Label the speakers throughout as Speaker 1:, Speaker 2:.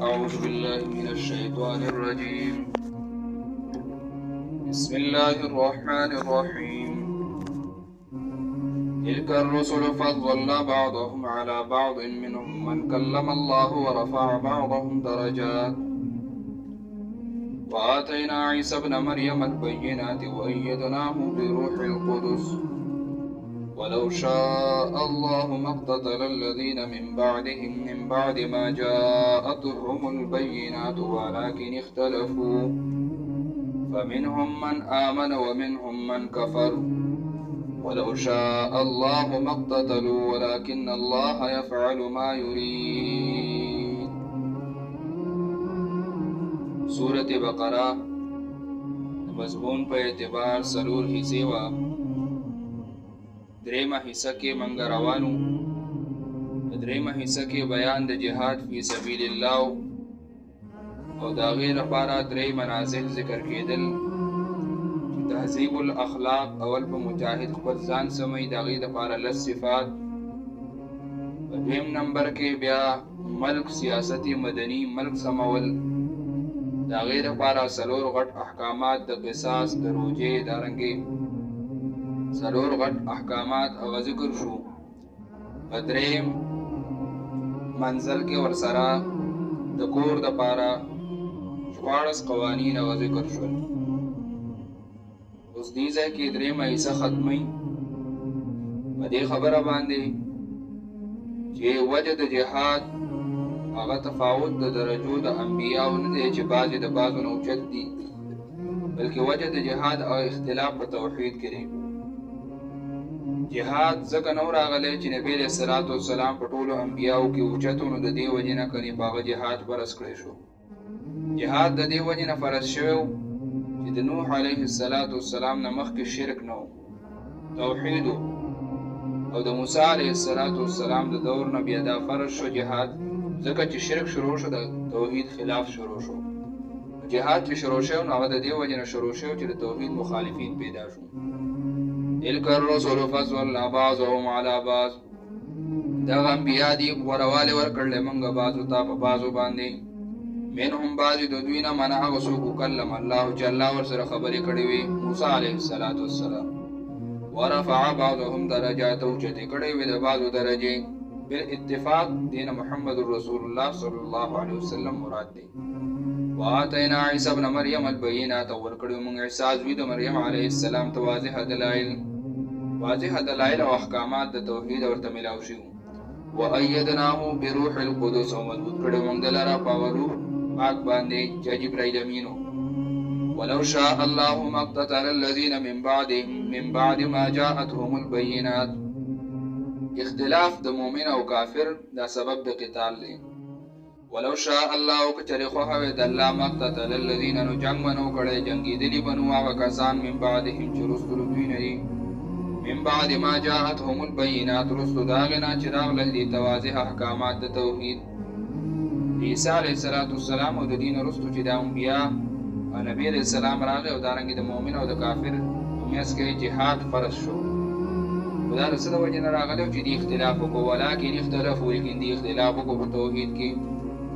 Speaker 1: أعوذ بالله من الشيطان الرجيم. بسم الله الرحمن الرحيم. تلك الرسل فضلنا بعضهم على بعض منهم من كلم الله ورفع بعضهم درجات وآتينا عيسى ابن مريم البينات وأيدناه بروح القدس ولو شاء الله ما اقتتل الذين من بعدهم من بعد ما جاءتهم البينات ولكن اختلفوا فمنهم من آمن ومنهم من كفر ولو شاء الله ما اقتتلوا ولكن الله يفعل ما يريد. سورة بقرة مضمون په اعتبار سلور حصے وا دریمه حصہ کې منګ روانو. دریمه حصہ کې بیان د جهاد فی سبیل الله او دا غیر لپاره درې منازل ذکر کېدل. تهذیب الاخلاق اول په مجاهد خپل ځان سمي دا غیر لپاره لس صفات. په دویم نمبر کې بیا ملک سیاستی مدنی ملک سمول دا غیر لپاره سلور غټ احکامات د قصاص د روجې دارنګي سلور غټ احکامات او ذکر شو. بدریم منزل کې ورسره د کور د پاره 14 قوانین او ذکر شول. اوس دې ځای کې درېمه حصہ ختمي په دې خبره باندې چې وجه د جهاد هغه تفاوت د درجو د انبیاء نه دی چې بعضې د بعضو نه اوچت دي، بلکې وجه د جهاد او اختلاف په توحید کې دی. جهاد ځکه نو راغلی چې نبی علیه الصلاة والسلام په ټولو انبیاو کې اوچت و، نو د دې وجې نه کني په هغه جهاد فرض کړی شو. جهاد د دې وجې نه فرض شوی و چې د نوح علیه السلام نه مخکې شرک نه و، توحید و. او د موسی علیه السلام د دور نه بیا دا فرض شو جهاد، ځکه چې شرک شروع شو د توحید خلاف شروع شو. جهاد چې شروع شو نو هغه د دې وجې نه شروع شو چې د توحید مخالفین پیدا شو. تلک الرسل فضلنا بعضهم على بعض، دغه انبیا دي غوروالی ورکړل موږ بعضو ته په بعضو باندې. منهم بعضې د دوی نه من هغه څوک وکلم الله چې الله ورسره خبرې کړې وي، موسی علیه السلام. ورفع بعضهم درجات، اوچتې کړې وې د بعضو درجې بالاتفاق. دین محمد رسول الله صلی الله علیه وسلم مراد دی. وآتینا عیسی ابن مریم البینات، ورکړو موږ عیسی زوی د مریم علیه السلام ته واضح دلایل او احکامات د توحید ورته ملاو شي. وأیدناه بروح القدس، او مضبوط کړو موږ دلاره په روح پاک باندې چې جبرائیل امینو. ولو شاء الله ما اقتتل الذين من بعد ما جاءتهم البینات، اختلاف د مؤمن او کافر دا سبب د قتال دی. ولو شاء الله کچری خواه وی د الله ما اقتتل الذين نو جنگ منو کړی جنگیدلی بنو هغه کسان من بعدهم چې رسول دوی نه دي، من بعد ما جاءتهم البینات، رسل داغنا چې راغلل دي واضح احکامات د توحید. عیسی علیه السلام او د دین رسل چې د انبیا او نبی علیه السلام راغی او دارنګې د مؤمن او د کافر میس کې جهاد فرض شو. دا د څه د وجې نه راغلی چې دې اختلاف وکړو، ولکن اختلفوا، لیکن دې اختلاف وکړو په توحید کې.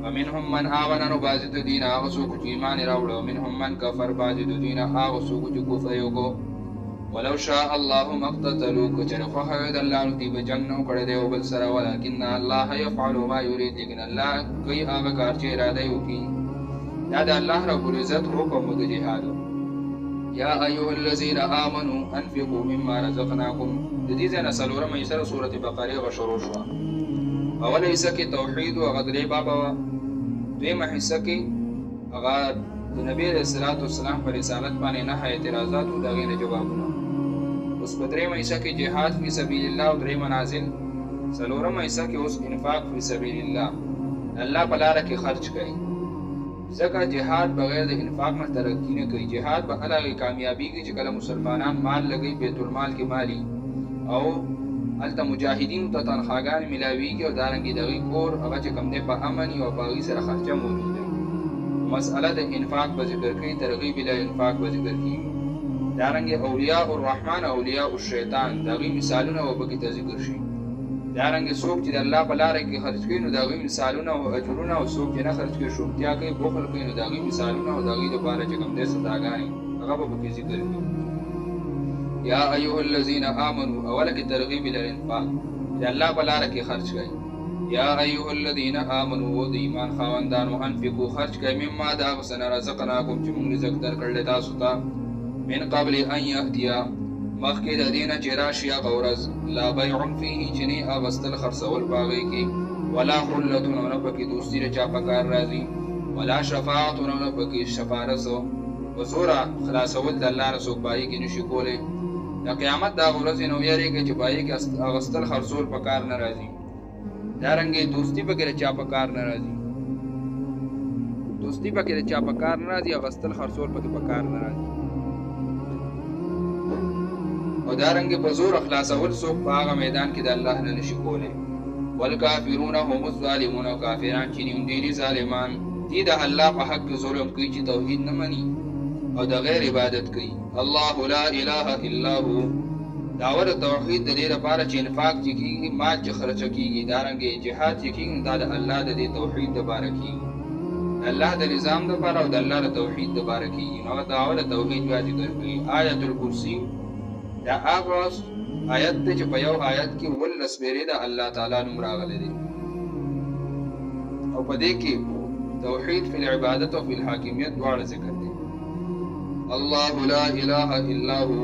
Speaker 1: ومنهم من آمن، نو بعضې د دوی نه هغه څوک چې ایمان یې راوړه، ومنهم من کفر، بعضې د دوی نه هغه څوک چې کفر یې وکړو. ولو شاء الله ما اقتتلوا، که چېرې خوښه وي د الله نو دوی به جنګ نه و کړی دی یو بل سره، ولکن الله یفعل ما یرید، لیکن الله کوي هغه کار چې اراده یې وکړي. دا د الله رب العزت حکم و د جهاد. یا ایها الذین آمنوا انفقوا مما رزقناکم، د دې ځای نه څلورمه حصه د سورة بقرې هغه شروع شوه. اوله حصه کې توحید و، هغه درې بابه وه. دویمه حصه کې هغه د نبی علیه السلام په رسالت باندې نهه اعتراضات و، د هغې نه جوابونه. اوس په درېیمه حصه کې جهاد فی سبیل الله او درې منازل. څلورمه حصه کې اوس انفاق فی سبیل الله، الله په لاره کې خرچ کوي. ځکه جهاد بغیر د انفاق نه ترقي نه کوي. جهاد به کله کامیابیږي چې کله مسلمانان مال لګوي، بیت المال کې مالي، او هلته مجاهدینو ته تنخواګانې میلاویږي، او دارنګې د هغوی کور هغه چې کوم دی په امن او په هغوی سره خرچه موجود دی. مسئله د انفاق به ذکر کوي، ترغیب الی انفاق به ذکر کوي. دارنګې اولیاء الرحمن او اولیاء الشیطان د هغوی مثالونه به پکې ته ذکر شي. دارنګه څوک چې د الله په لار کې خرج کوي نو د هغوی مثالونه او اجرونه، او څوک چې نه خرج کوي شومتیا کوي بخل کوي نو د هغوی مثالونه او د هغوی دپاره چې کوم دی سزاګانې هغه به پکې ذکر کړي. یا ایها الذین آمنوا، اوله کې ترغیب الی الانفاق چې الله په لاره کې خرج کوي. یا ایها الذین آمنوا، و د ایمان خاوندانو، انفقوا خرج کوي مما د هغه څه نه رزقناکم چې موږ رزق درکړلی تاسو ته، من قبل ان یأتیا، مخکې د دې نه چې راشي هغه ورځ، لا بیع فیه چې نه اغوستل خرڅول په هغې کې، ولا خلة او نه پکې دوستي د چا په کار راځي، ولا شفاعت او نه پکې شفارس په زوره خلاصول د الله نه څوک په هغې کې نشي کولی. د قیامت د هغه ورځې نه ویرېږئ چې په هغې کې اغوستل خرڅول په کار نه راځي. دارنګې دوستي پکې د چا په کار نه راځي، دوستي پکې د چا په کار نه راځي، اغوستل خرڅول پکې په کار نه راځي. او دارنګې په زور خلاصول څوک په هغه میدان کې د الله نه نشي کولی. والکافرون هم الظالمون، او کافران چې دي ډېرې ظالمان دي د الله په حق کې ظلم کوي چې توحید نه مني او د غیر عبادت کوي. الله لا اله الا هو، دعوه د توحید د دې لپاره چې انفاق چې کېږي، مال چې خرچه کېږي، دارنګې جهاد چې کېږي دا د الله د دې توحید دپاره کېږي، د الله د نظام دپاره او د الله د توحید دپاره کېږي. نو دعوه د توحید بیا ذکر کوي. آیت الکرسي دا هغه آیت دی چې په یو آیت کې 19 سپېرې د الله تعالی نوم راغلی دی، او په دې کې توحید فی العبادت او فی الحاکمیت دواړه ذکر دی. الله لا اله الا هو،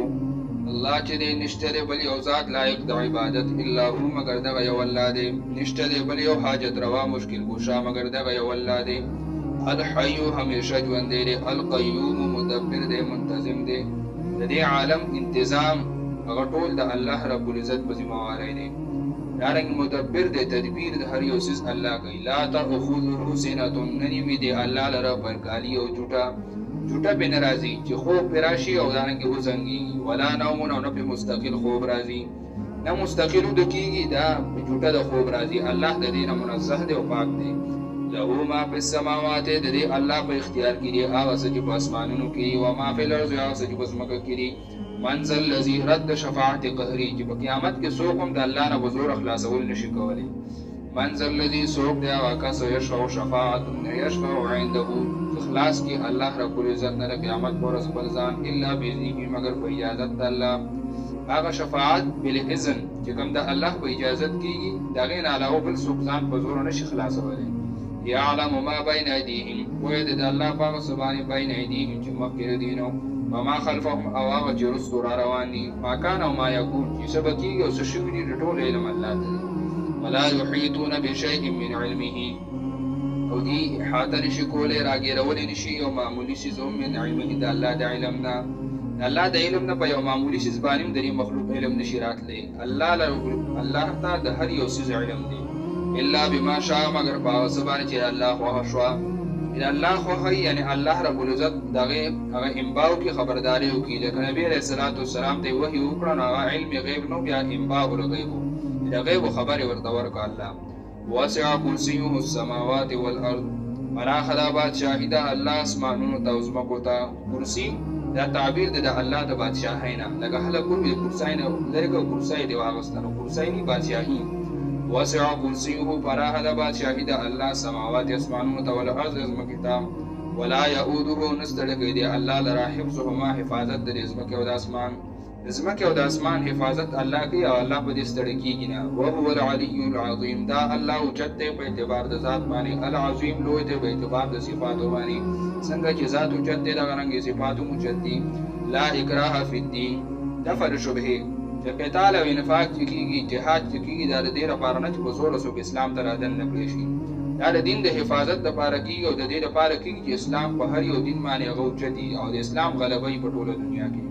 Speaker 1: الله چې دی نشته دی بل یو ذات لایق د عبادت الا هو مگر دغه یو الله دی، نشته دی بل یو حاجت روا مشکل کشا مگر دغه یو الله دی. الحی همیشه ژوندی دی، القیوم مدبر دی منتظم دی، د دې عالم انتظام هغه ټول د الله رب العزت په ذمہواری دی. دارنګ مدبر دی، تدبیر د هر یو څیز الله کوي. لا تأخذه سنة، ننیوي دی الله لره پرکالي او جوټه پې نه راځي چې خوب پې راشي او دارنګې وزنګېږي، ولا نوم، او نه پې مستقل خوب راځي، نه مستقل وده کېږي، دا په جوټه د خوب راځي. الله د دې نه منزه دی او پاک دی. له ما فی السماوات، د دې الله په اختیار کې دی هغه څه چې په اسمانونو کې دي، وما فی الارض، هغه څه چې په ځمکه کې دي. من ذا الذی رد شفاعت قهري، چې په قیامت کې څوک هم د الله نه په زوره خلاصول نشي کولی. من ذا الذی، څوک دی هغه کس یشفع شفاعت یشفع عنده، خلاص کې الله رب العزت نه د قیامت په ورځ خپل ځان، الا باذنه، مگر په اجازت د الله. هغه شفاعت بالاذن چې کوم د الله په اجازت کېږي، د هغې نه علاوه بل څوک ځان په زوره نشي خلاصولی. یعلم ما بین ایدیهم، پوهه دی د الله په هغه څه باندې بین ایدیهم چې مخکې د دوی نه، وما خلفهم، او هغه چې وروستو را روان دي، ما کان او ما یکون، چې څه به کېږي او څه شوي دي، د ټول علم الله ته دی. ولا یحیطون بشیء من علمه، او دوی احاطه نشي کولی، راګیرولی نشي یو معمولي څیز هم من علمه، د الله د علم نه. د الله د علم نه په یو معمولي څیز باندې هم د دې مخلوق علم نشي راتلی. الله ته د هر یو څیز علم دی. الا بما شاء، مگر په هغه څه باندې چې الله خوښه شوه. د الله خوښه یعنی الله رب العزت دغه هغه انباو کې خبرداری وکړي. لکه نبی علیه الصلاة والسلام ته وحی وکړه نو هغه علم غیب نو، بیا انباء الغیب، د غیب خبرې ورته ورکړه الله. وسع کرسیه السماوات والارض، پراخه دا بادشاهي ده الله اسمانونو ته او ځمکو ته. کرسي دا تعبیر دی د الله د بادشاهۍ نه، لکه خلک وایي د کرسۍ نه لرې کړه، کرسۍ دې واغسته، نو کرسۍ نه بادشاهي. وسع کرسیه، پراخه د بادشاهي د الله سماوات اسمانونو ته، والارض ځمکې ته. ولا یؤوده، نه ستړی کوي دی الله لره حفظهما، حفاظت د ځمکې او د اسمان، د ځمکې او د اسمان حفاظت الله کوي او الله په دې ستړی کېږي نه. وهو العلي العظیم، دا الله اوچت دی په اعتبار د ذات باندې، العظیم لوی دی په اعتبار د صفاتو باندې. څنګه چې ذات اوچت دی دغه رنګې صفات هم اوچت دي. لا اکراه فی الدین، دفع شبهې، چې قتال او انفاق چې کېږي، جهاد چې کېږي، دا د دې لپاره نه چې په زوره څوک اسلام ته رادن نه کړی شي، دا د دین د حفاظت لپاره کېږي او د دې لپاره کېږي چې اسلام په هر یو دین باندې هغه اوچت وي او د اسلام غلبه یې په ټوله دنیا کې.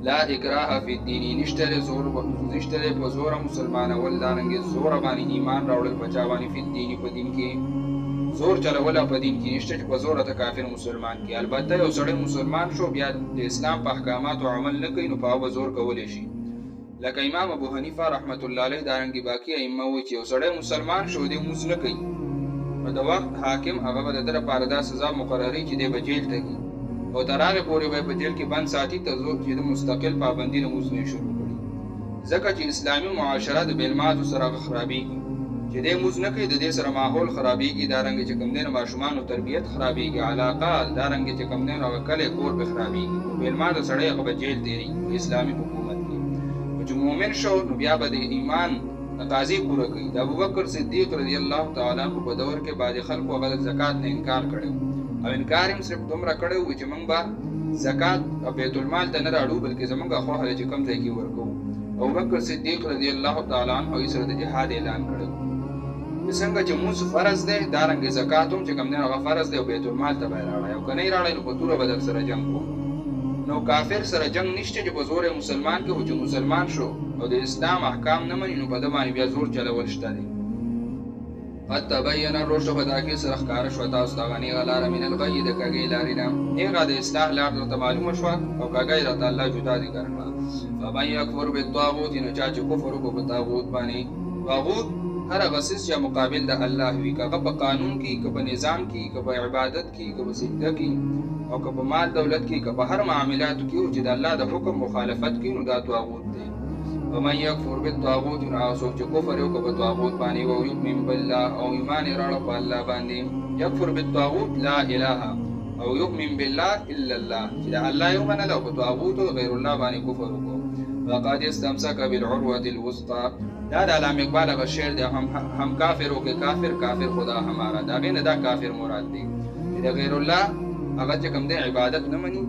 Speaker 1: لا اکراه فی الدین، نشته دی په زوره مسلمانول، دارنګې زوره باندې ایمان راوړل په چا باندې، فی الدین، په دین کې زور چلول په دین کې نشته چې په زوره ته کافر مسلمان کې. البته یو سړی مسلمان شو بیا د اسلام په احکاماتو عمل نه کوي نو په هغه زور کولی شي. لکه امام ابو حنیفه رحمت الله علیه، دارنګې باقي ائمه وایي چې یو سړی مسلمان شو دی لمونځ نه کوي، په د وخت حاکم هغه به د ده لپاره دا سزا مقرروي چې دی به جیل ته ځي او تر هغې پورې به یې په جیل کې بند ساتي تر څو چې د مستقل پابندي لمونځ نه شروع کړي. ځکه چې اسلامي معاشره د بیلماتو سره خرابېږي چې دی مونځ نه کوي د دې سره ماحول خرابېږي دارنګې چې کوم دی نو ماشومانو تربیت خرابېږي علاقه دارنګې چې کوم دی نو هغه کلی کور به خرابېږي نو بیلماته سړی هغه به جیل تېرېږي په اسلامي حکومت کې نو چې مؤمن شو نو بیا به د ایمان تقاضې پوره کوي د ابوبکر صدیق رضی الله تعالی عنه په دور کې بعضې خلکو هغه د زکات نه انکار کړی او انکار یې صرف دومره کړی و چې موږ به زکات او بیت المال ته نه راړو بلکې زموږ خوښه ده چې کوم ځای کې ورکوو ابوبکر صدیق رضی الله تعالی عنه یې سره د جهاد اعلان کړی څنګه چې مونځ فرض دی دارنګې زکات هم چې کوم دی هغه فرض دی او بیت المال ته به یې راوړی او که نه یې راوړی نو په توره به در سره جنګ کوو نو کافر سره جنګ نشته چې په زور مسلمان کې خو چې مسلمان شو او د اسلام احکام نه مني نو په ده باندې بیا زور چلول شته دی قد تبین الرشد په دا کې سره ښکاره شوه تاسو ته هغه نیغه لاره من الغی د کږۍ لارې نه نیغه د اصلاح لار درته معلومه شوه او کږۍ راته الله جدا ذکر کړه فمن یکفر بالطاغوت نو چا چې کفر وکړو په طاغوت باندې طاغوت هر هغه څیز چې مقابل د الله وي که هغه په قانون کې که په نظام کې که په عبادت کې که په سجده کې او که په مال دولت کې که په هر معاملاتو کې چې د الله د حکم مخالفت کوي نو دا طاغوت دی ومن یکفر بالطاغوت نو هغه څوک چې کفر یې وکړه په طاغوت باندې ویؤمن بالله او ایمان یې راوړه په الله باندې یکفر بالطاغوت لا اله او یؤمن بالله الا الله چې د الله یې ومنله او په طاغوتو غیر الله باندې کفر وکړو فقد استمسک بالعروة الوثقى دا د علامه اقبال هغه شعر دی هم کافر وکړي کافر خدا ہمارا دا غینه دا کافر مراد دی چې د غیر الله هغه چې کوم دی عبادت نه مني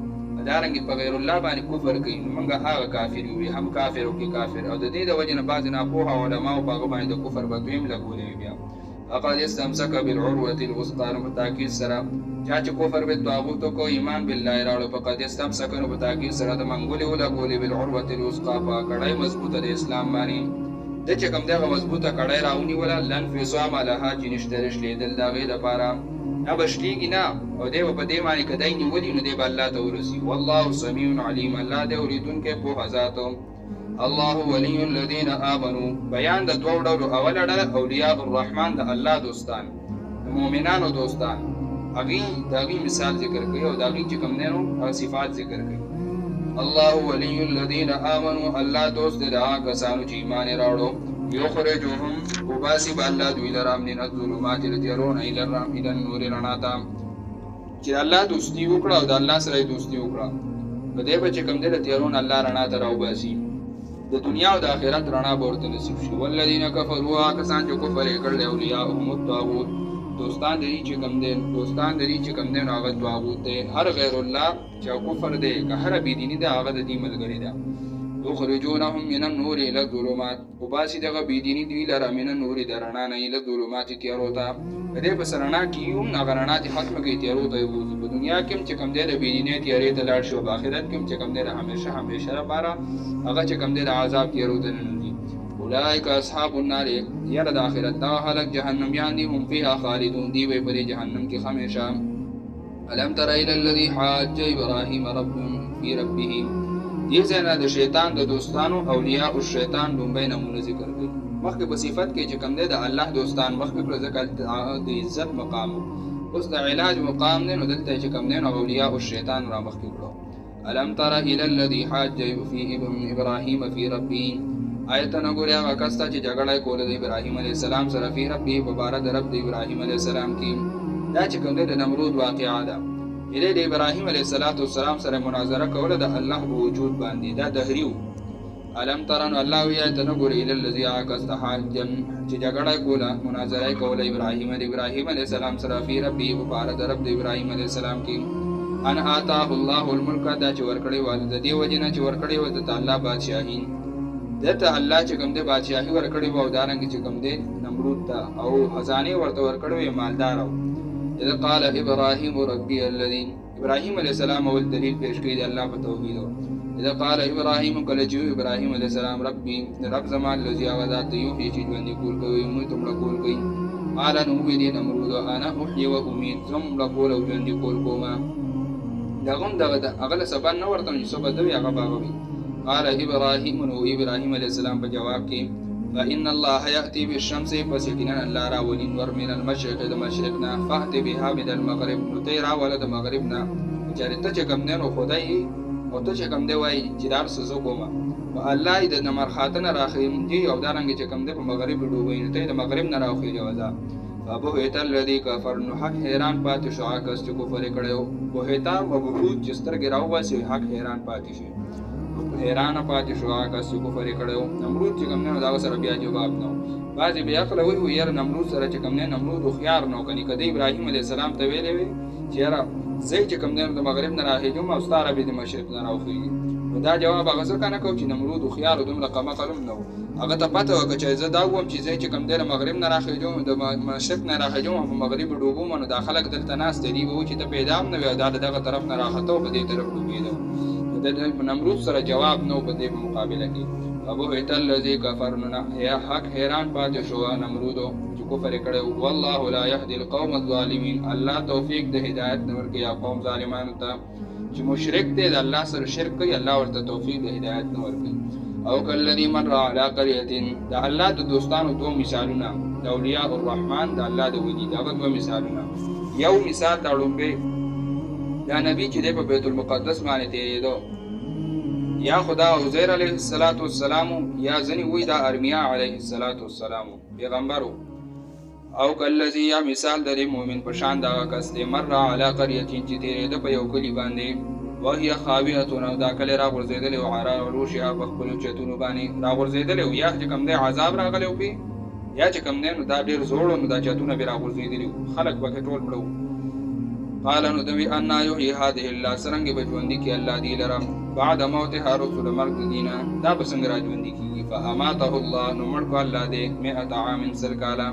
Speaker 1: دارنګې په غیر الله باندې کفر کوي نو موږ هغه کافر یو هم کافر وکړي کافر او د دې د وجې نه بعضې ناپوهه علماو په هغه باندې د کفر بدویم لګولی وي بیا فقد استمسک بالعروة الوثقى نو په تاکید سره چا چې کفر بالطاغوت وکړو ایمان بالله یې راوړو فقد استمسک نو په تاکید سره د منګولې ولګولې بالعروة الوثقى په کړۍ مضبوطه د اسلام باندې د چې کوم دی هغه مضبوطه کړۍ راونیوله لانفصام لها چې نشته رشلېدل د هغې دپاره نه به شلېږي نه او دی به په دې باندې که دی نیولي نو دی به الله ته ورسي والله سمیع علیم الله دی اورېدونکی پوهه ذات الله ولی الذین آمنو بیان د دوو ډولو اوله ډله اولیاء الرحمن د الله دوستان د مؤمنانو دوستان هغې د هغې مثال ذکر کوي او د هغې چې کوم دی نو هغه صفات ذکر کوي الله ولی الذین آمنو الله دوست دی د هغه کسانو چې ایمان یې راوړو یخرجهم وباسي به الله دوی لره من الظلمات د تیارو نه الی النور رڼا ته چې الله دوستي وکړه او د الله سره یې دوستي وکړه په دې به چې کوم دی د تیارو نه الله رڼا ته راوباسي د دنیا او د آخرت رڼا به ورته نصیب شي والذین کفروا هغه کسان چې کفر یې کړی اولیاءهم الطاغوت دوستان د دې چې کوم دی نو هغه طاغوت دی هر غیر الله چې کفر دی که هره بېدیني ده هغه د دې ملګرې ده یخرجونهم من النور الى الظلمات وباسي دغه بېدیني دوی لره من النور د رڼا نه الى الظلمات تیارو ته په دې پس رڼا کې یو هم هغه رڼا چې ختمه کوي تیارو ته یې بوځي په دنیا کې هم چې کوم دی د بېدینۍ تیارې ته لاړ شي او په آخرت کې هم چې کوم دی د همیشه لپاره هغه چې کوم دی د عذاب تیارو ته ننوځي اولئک اصحاب النار یاره د آخرت دغه خلک جهنمیان دي هم فیها خالدون دی به په دې جهنم کې همیشه الم تر الی الذی حاج ابراهیم فی ربه دې ځای نه د شیطان د دوستانو اولیاء الشیطان لومبی نمونه ذکر کوي مخکې په صفت کې چې کوم دی د الله دوستان مخکې کړه ځکه د عزت مقام اوس د علاج مقام دی نو دلته چې کوم دی نو اولیاء الشیطان را مخکې کړو الم تر الی الذی حاج ابراهیم فی ربه آیت نه ګورې هغه کس ته چې جګړه یې کوله د ابراهیم علیه السلام سره فی ربه په باره د رب د ابراهیم علیه السلام کې دا چې کوم دی د نمرود واقعه ده د ابراهیم علیه السلام سره مناظره کوله د الله په وجود باندې دا دهري و الم ترن الله وی آیت نه ګورې الی الذی هغه کس ته حاجا چې جګړه یې کوله مناظره یې کوله ابراهیم علیه السلام سره فی ربه په باره د رب د ابراهیم علیه السلام کې ان آتاه الله الملک دا چې ورکړی و د دې وجې نه چې ورکړی و د الله بادشاهي دته الله چې کوم دی بادشاهي ورکړی و او دارنګې چې کوم دی نمرود ته او خزانې ورته ورکړی وې مالدار و اذ قال ابراهیم ربي الذي ابراهیم علیه السلام اول دلیل پیش کړي د الله په توحید اذ قال ابراهیم کله چې ابراهیم علیه السلام ربي رب زمان الذي ذات یحیی چې ژوند کول کوي موږ ته مړه کول کوي قال نو وی نمرود انا احیی و امید زم مړه کول او ژوند کول کوم دغه هغه سبا نه ورته چې سبا دوی هغه باغوي قال ابراهیم نو ابراهیم علیه السلام په جواب کې فإن الله يأتي بالشمس فسكنا الله راولي نور من المشرق د مشرقنا فأتي بها من المغرب نو تی راوله د مغربنا چېرته چې کوم دی نو خدای او ته چې کوم دی وایي چې دا هر څه زه کوم نو الله یې د نمرخاته نه راخېږي او دارنګې چې کوم دی په مغرب ډوبوي نو ته یې د مغرب نه راوخېږي وځه فبهت الذي كفر نو حق حیران پاتې شو هغه کس چې کفر یې کړی و بهتا مبهوت چې سترګې راوباسي حق حیران پاتې شي حیران پاتې شو هغه کس چې کفر یې کړی و نمرود چې کوم دی نو د هغه سره بیا جواب نه و بعضې بې عقله وایي یاره نمرود سره چې کوم دی نمرود هوښیار نه و که که د ابراهیم علیه السلام ته ویلې وي چې یاره زه چې کوم دی نو د مغرب نه راخېږم او ستا رب یې د مشرق نه راوخېږي نو دا جواب هغه ځکه نه کوو چې نمرود هوښیار و دومره قمقل هم نه و هغه ته پته وه که چې زه دا ووایم چې زه چې کوم دی د مغرب نه راخېږم د مشرق نه راخېږم او په مغرب ډوبوم نو دا خلک دلته ناست دي به و چې ته پیدا هم نه وي او دا د دغه طرف نه راخته و په دې طرف ډوبېده د نمرود سره جواب نه و په دې مقابله کې فبهت الذي كفر نو حق حیران پاتې شو نمرودو چې کفر یې کړی والله لا يهدي القوم الظالمين الله توفیق د هدایت نه ورکوي یا قوم ظالمانو ته چې مشرک دی د الله سره شرک کوي الله ورته توفیق د هدایت نه ورکوي او کالذي مر على قرية د الله د دوستانو دوه مثالونه د اولیاء الرحمن د الله د ولي دغه دوه مثالونه یو مثال د لومبي دا نبی چې دی په بیت المقدس باندې تېرېدو یا خدا عزیر علیه السلام یا ځنې وایي دا ارمیا علیه السلام پیغمبر او کالذي یا مثال د مؤمن په شان دغه کس دی مر علی قرية چې تېرېده په یو کلي باندې وهي خاویة او دا کلی راغورځېدلی و علی عروشها په خپلو چتونو باندې راغورځېدلی و یا چې کوم دی عذاب راغلی و پې یا چې کوم دی نو دا ډېر زوړ نو دا چتونه بې راغورځېدلي وو خلک پکې ټول مړه وو قال نو دوی انا یحیی هذه الله څرنګې به ژوندي کړي الله دې لره بعد موتها رسول مرګ د دینه دا به څنګه را ژوندي کېږي فاماته الله نو مړ کړو الله دې 100 عام سل کاله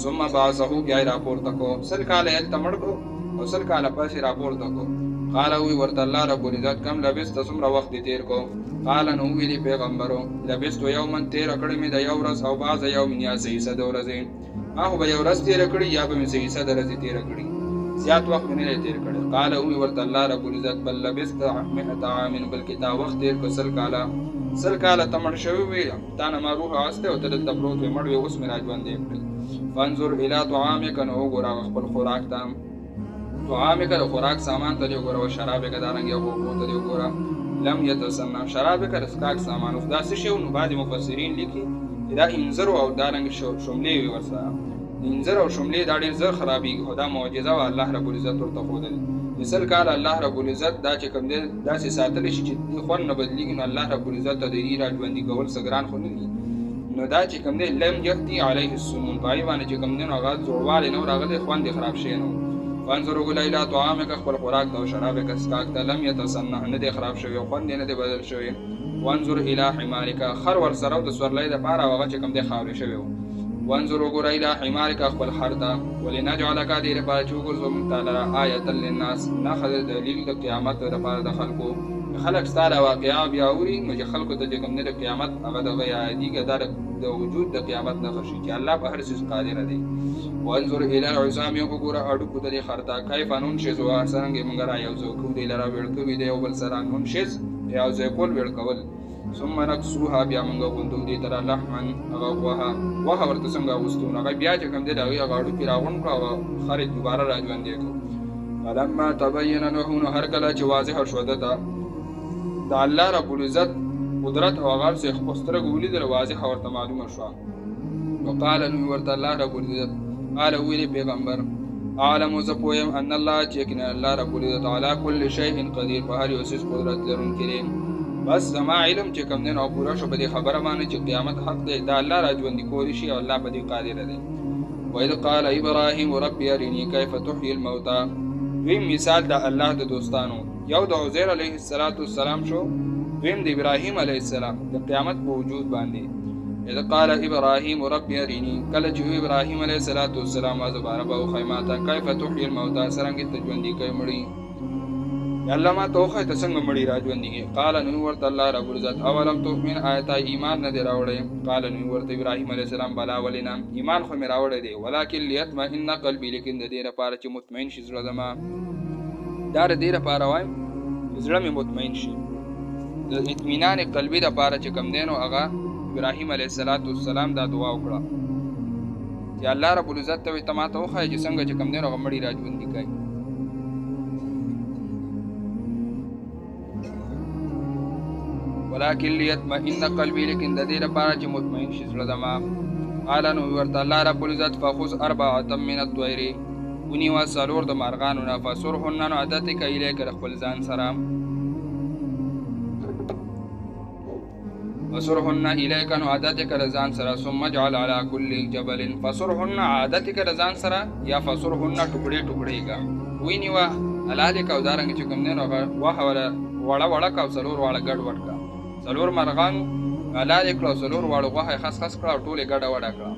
Speaker 1: ثم بعثه بیا یې راپورته کړو سل کاله یې هلته مړ کړو او سل کاله پسې راپورته کړو قال وی ورته الله رب العزت کم لبست څومره وخت دې تېر کړو قال نو ویلي پیغمبرو لبست یوما تېره کړې مې د یو ورځ او بعض یوم یا سیسه د ورځې ما خو به یو ورځ تېره کړې یا به مې سیسه د ورځې تېره کړې زیات وخت مې نه تېر کړی قال وی ورته الله رب العزت بل لبست 100 عام بلکې تا وخت تېر کړ سل کاله ته مړ شوی وې تا نه ما روح واسطه او ته دلته پروت وې مړ وې اوس مې را ژوندی کړې فانظر الى طعامک نو وګوره خپل خوراک ته طعامک د خوراک سامان ته دې وګوره او شرابک دارنګې او اوبو ته دې وګوره لم يتسنى شرابک د څښاک سامان خو داسې شی نو بعضې مفسرین لیکي دا انځر او دارنګې شملې وي ورسره انځر او شملې دا ډېر زر خرابېږي خو دا معجزه وه الله رب العزت ورته ښودلې د سل کاله الله رب العزت دا چې کوم دی داسې ساتلی شي چې دې خوند نه بدلېږي نو الله رب العزت ته د دې را ژوندي کول څه ګران خو نه دي نو دا چې کوم دی لم یهدي علیه السمون په هغې باندې چې کوم دی نو هغه زوړوالی نه و راغلی خوند یې خراب شوی نه و فانظر وګوره الی طعامک خپل خوراک ته او شرابک څښاک ته لم یتسنه نه دی خراب شوی او خوند یې نه دی بدل شوی وانظر الی حمارک خر ورسره و د سورلۍ دپاره او هغه چې کوم دی خاورې شوی و وانظر وګوره الی حمارک خپل خر ته ولنجعلک دې لپاره چې وګرځو موږ تا لره آیة للناس نښه د دلیل د قیامت لپاره د خلکو خلک ستا دا واقعه بیا اوري نو چې خلکو ته چې کوم دی د قیامت هغه دغه یادېږي دا د وجود د قیامت نښه شي چې الله په هر څیز قادره دی وانظر الی العظام وګوره هډوکو ته دې خر ته کیف ننشزها څرنګې موږ را یو ځای کوو دې لره ویړ کوي د یو بل سره ننشز یو ځای کول ویړ کول ثم نکسوها بیا موږ غوندو دې ته را لحما هغه غوښه ورته څنګه اغوستو نو هغه بیا چې کوم دی د هغې هغه هډوکي راغونډ کړو هغه خر یې دوباره را ژوندی کړو فلما تبین له نو هر کله چې واضحه شوه ده ته د الله رب العزت قدرت او هغه چې خپل سترګو ولیدله واضحه ورته معلومه شوه وقال نو ورته الله رب العزت قال ویلي پیغمبر اعلم زه پویم ان الله چې یقینا الله رب العزت علی کل شیء قدیر په هر یو څیز قدرت لرونکی دی بس زما علم چې کوم دی نو پوره شو په دې خبره باندې چې قیامت حق دی دا الله را ژوندي کولی شي او الله په دې قادره دی وإذ قال ابراهیم ربي ارني کیف تحیي الموتى دویم مثال د الله د دوستانو یو د عزیر علیه السلام شو دویم د ابراهیم علیه السلام د قیامت په وجود باندې اذ قال ابراهیم ربي ارني کله چې ابراهیم علیه السلام زباره به خیماته کیف تحیي الموتى څرنګه ته ژوندي کوي مړي الله ما توخه ته څنګه مړي را ژوندي قال نو ورته الله رب العزت اولم تؤمن آیت ایمان نه دی راوړی قال نو ورته ابراهیم علیه السلام بلا ولینا ایمان خو مې راوړی دی ولکن لیطمئن قلبي لیکن د دې لپاره چې مطمئن شي زړه زما دا د دې لپاره وایم زړه مې مطمئن شي د اطمینان قلبي لپاره چې کوم دی نو هغه ابراهیم علیه السلام دا دعا وکړه چې الله رب العزت ته وایي ته ما ته وښایه چې څنګه چې کوم دی نو هغه مړي را ژوندي کوي ولكن ليطمئن قلبي لیکن د دې لپاره چې مطمئن شي زړه زما. قال نو ورته الله رب العزت فخذ أربعة من الطير ونیوه څلور د مارغانو نه فصرهن نو عادت یې که الیک د خپل ځان سره فصرهن الیک نو عادت یې که د ځان سره ثم اجعل على كل جبل فصرهن عادت یې که د ځان سره یا فصرهن ټوکړې ټوکړې کا ونیوه حلالې که او دارنګې چې کوم دی نو هغه غوښه وړه وړه که او څلور واړه ګډ وډ که څلور مرغانو حلالې کړه او څلور واړه غوښه یې خس خس کړه او ټولې ګډه وډه کړه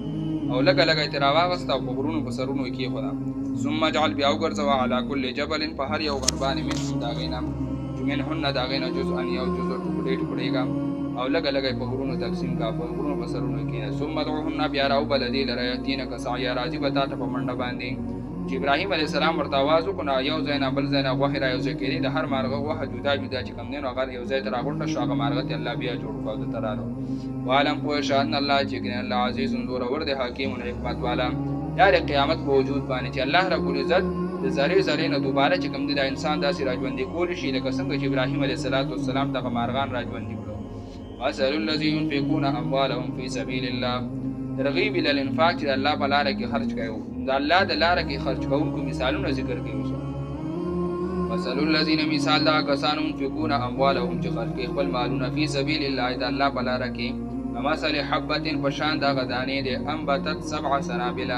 Speaker 1: او لږه لږه یې ترې راواغسته او په غرونو په سرونو یې کېښوده. ثم اجعل بیا وګرځوه على كل جبل په هر یو غر باندې منهم د هغې نه منهن د هغې نه جزءا یو جزء ټوکړې ټوکړې کا او لږه لږه یې په غرونو تقسیم کا په غرونو په سرونو یې کېنه. ثم ادعوهن بیا راوبله دې لره یأتینک سعیا راځي به تا ته په منډه باندې. چې ابراهیم علیه السلام ورته آواز وکړو نو یو ځای نه بل ځای نه غوښې را یو ځای کېدې د هر مارغه غوښه جدا جدا چې کوم دی نو هغه یو ځای ته راغونډه شو هغه مارغه ته الله بیا جوړ کړو او دته راغلو. وعلم پوه شه ان الله چې یقینا الله عزیز زورور دی حکیم حکمت والا. یا د قیامت په وجود باندې چې الله رب العزت د ذرې ذرې نه دوباره چې کوم دی د انسان داسې راژوندي کولی شي لکه څنګه چې ابراهیم علیه السلام دغه مارغان راژوندي کړو. مثل الذین ينفقون اموالهم فی سبیل الله ترغیب الی الانفاق چې د الله په لاره کې خرج کوي د الله د لاره کې خرج کوونکو مثالونه ذکر کوي. مثل الذین مثال دا کسان ينفقون اموالهم چې خرج کوي خپل مالونه فی سبیل الله د الله په لاره کې مثل حبة په شان د هغه دانې د انبتت 7 سنابل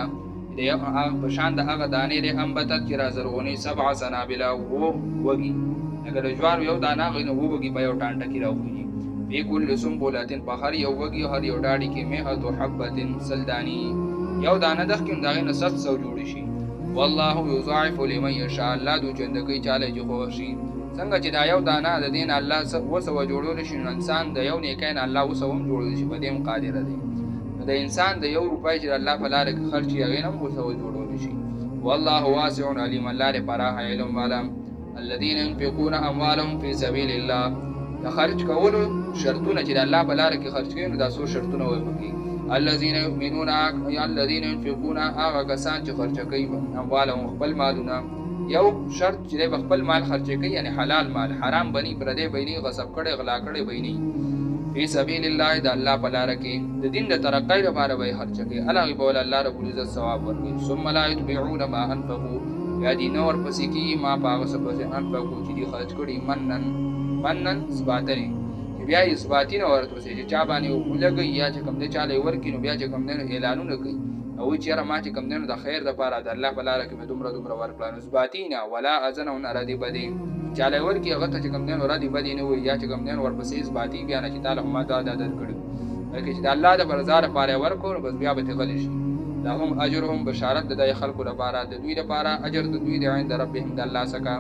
Speaker 1: په شان د هغه دانې د انبتت چې رازرغونې 7 سنابل وږي لکه د جوارو یو دانه هغې نه وږي په یو ټانټه کې راوخېږي. فی کل سنبلة په هر یو وږي هر یو ډاډي کې 100 حبة سل دانې یو دانه دخ کې د هغې نه 700 جوړې شي. والله یضاعف لمن یشاء الله دو چنده کوي چاله چې خوښ شي. څنګه چې دا یو دانه د دې نه الله 200 جوړولی شي نو انسان د یو نیکۍ نه الله 200 هم جوړولی شي په دې هم قادره دی. نو د انسان د یو روپۍ چې د الله په لاره کې خرچ یې هغې نه هم 200 جوړولی شي. والله واسع علیم الله د پراخه علم والا. الذین ينفقون اموالهم فی سبیل الله د خرج کولو شرطونه چې د الله په لاره کې خرج کوي نو دا څو شرطونه وایي پکې. الذین یؤمنون الذین ينفقون هغه کسان چې خرچ کوي اموالهم خپل مالونه یو شرط چې دی خپل مال خرچ کوي یعنی حلال مال حرام بنی پردی بینی غصب کړي غلا کړي بینی فی سبیل الله د الله په لاره کې د دین د ترقۍ لپاره به خرچ کوي هغې به الله رب العزت ثواب ورکوي. ثم لا یتبعون ما انفقوا بیا دې نه ورپسې کېږي ما په هغه څه پسې انفقوا چې دي خرچ کړي منن اثباتنې چې بیا یې اثباتي نه ورپسې چې چا باندې ولګوي یا چې کوم دی چاله یې ورکړي نو بیا چې کوم دی نو اعلانونه کوي او چې یاره ما چې کوم دی نو د خیر دپاره د الله په لاره کې مې دومره ورکړه نو اثباتي نه ولا اذن او نه ردي بدې چاله یې ورکړي هغه ته چې کوم دی نو ردي بدې نه وایي یا چې کوم دی نو ورپسې اثباتي بیا نه چې تعالی خو ما دا درکړي بلکې چې د الله د رضا لپاره یې ورکړو نو بس بیا به ترې غلی شي. لهم اجرهم بشارت د دې خلکو لپاره د دوی لپاره اجر د دوی د عند ربهم د الله څخه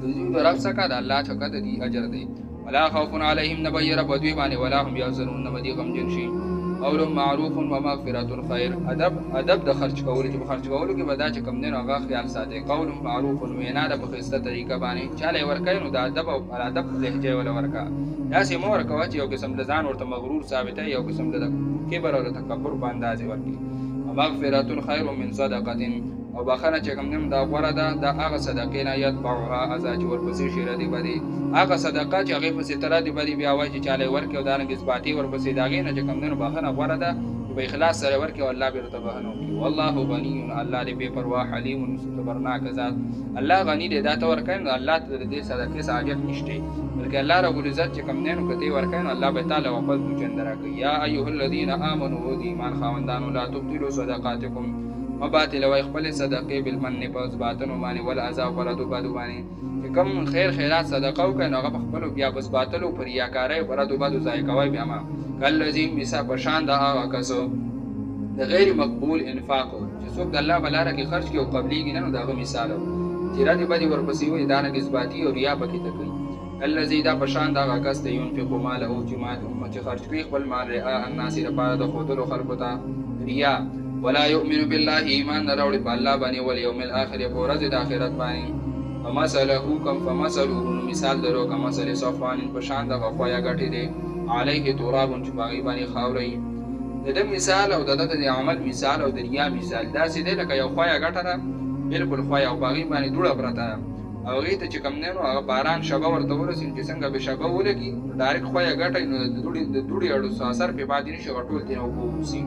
Speaker 1: د دوی د رب څخه د الله څخه د دې اجر دی. ولا خوف علیهم نه به یره په دوی باندې ولا هم یحزنون نه به دوی غمجن شي. قول معروف و مغفرة خیر ادب د خرج کولو چې په خرج کولو کې به دا چې کوم دی نو هغه خیال ساتئ. قول معروف وینا د په ښایسته طریقه باندې چاله یې ورکوي نو د ادب او ادب لهجه یې ورله ورکوه داسې مه ورکوه چې یو قسم د ځان ورته مغرور ثابتوي یو قسم د کبر او د تکبر په اندازې ورکړي. مغفرة خیر من صدقة او بخنه چې کوم دی دا غوره ده د هغه صدقې نه یتبعها اذى چې ورپسې شي ردي بدې هغه صدقه چې هغې پسې ته ردي بدې بیا وایي چې چاله یې ورکړي او دارنګې اثباتي ورپسې د هغې نه چې کوم دی نو بخنه غوره ده په اخلاص سره ورکړي او الله به ورته بخنه وکړي. والله غني الله دې بې پروا حلیم صبرناک ذات الله غني دی دا ته ورکوي نو الله ته د دې صدقې څه حاجت نشته بلکې الله رب العزت چې کوم دی نو که ته یې ورکوي نو الله به تعالی واپس دوچنده راکوي. یا ایها الذین آمنوا د ایمان خاوندانو لا تبطلوا صدقاتکم مباطلوي خپل صدقې بالمن په اثباتونو باندې والعذا او پردو بدو باندې چې کوم خیر خیرات صدقه وکړي نو هغه په خپلو بیا په اثباتلو په ریاکارۍ پردو بدو ضایع کوئ بیا ما کالذي مثل په شان د هغه کسو د غیر مقبول انفاق چې څوک د الله په لاره کې خرج کړي او قبلیږي نه نو د هغه مثال چې ردې بدې ورپسې وایي دارنګې اثباتي او ریا پکې ته کوي. الذي دا په شان د هغه کس دی ينفق ماله چې خرج کړي خپل مال رعاء الناس لپاره د ښودلو خلکو ته ریا ولا يؤمن بالله ایمان نه راوړي په الله باندې والیوم الاخر په ورځ د آخرت باندې. فمثله مثال درو کمثل صفوان په شان د غوښه غټې دی علیه تراب چې باغی باندې خاورې د مثال او د عمل مثال او د ریا مثال داسې دی لکه یو خویا غټه ده بالکل خویا او باغی باندې دوړه پرته هغې ته چې کوم دی نو هغه باران شبه ورته ورسېږي چې څنګه به شبه ولګي ډایرکټ خویه ګټئ نو د دوړې اړو اثر پرې پاتې نه شي هغه ټول ترېنه اوبه ووځي.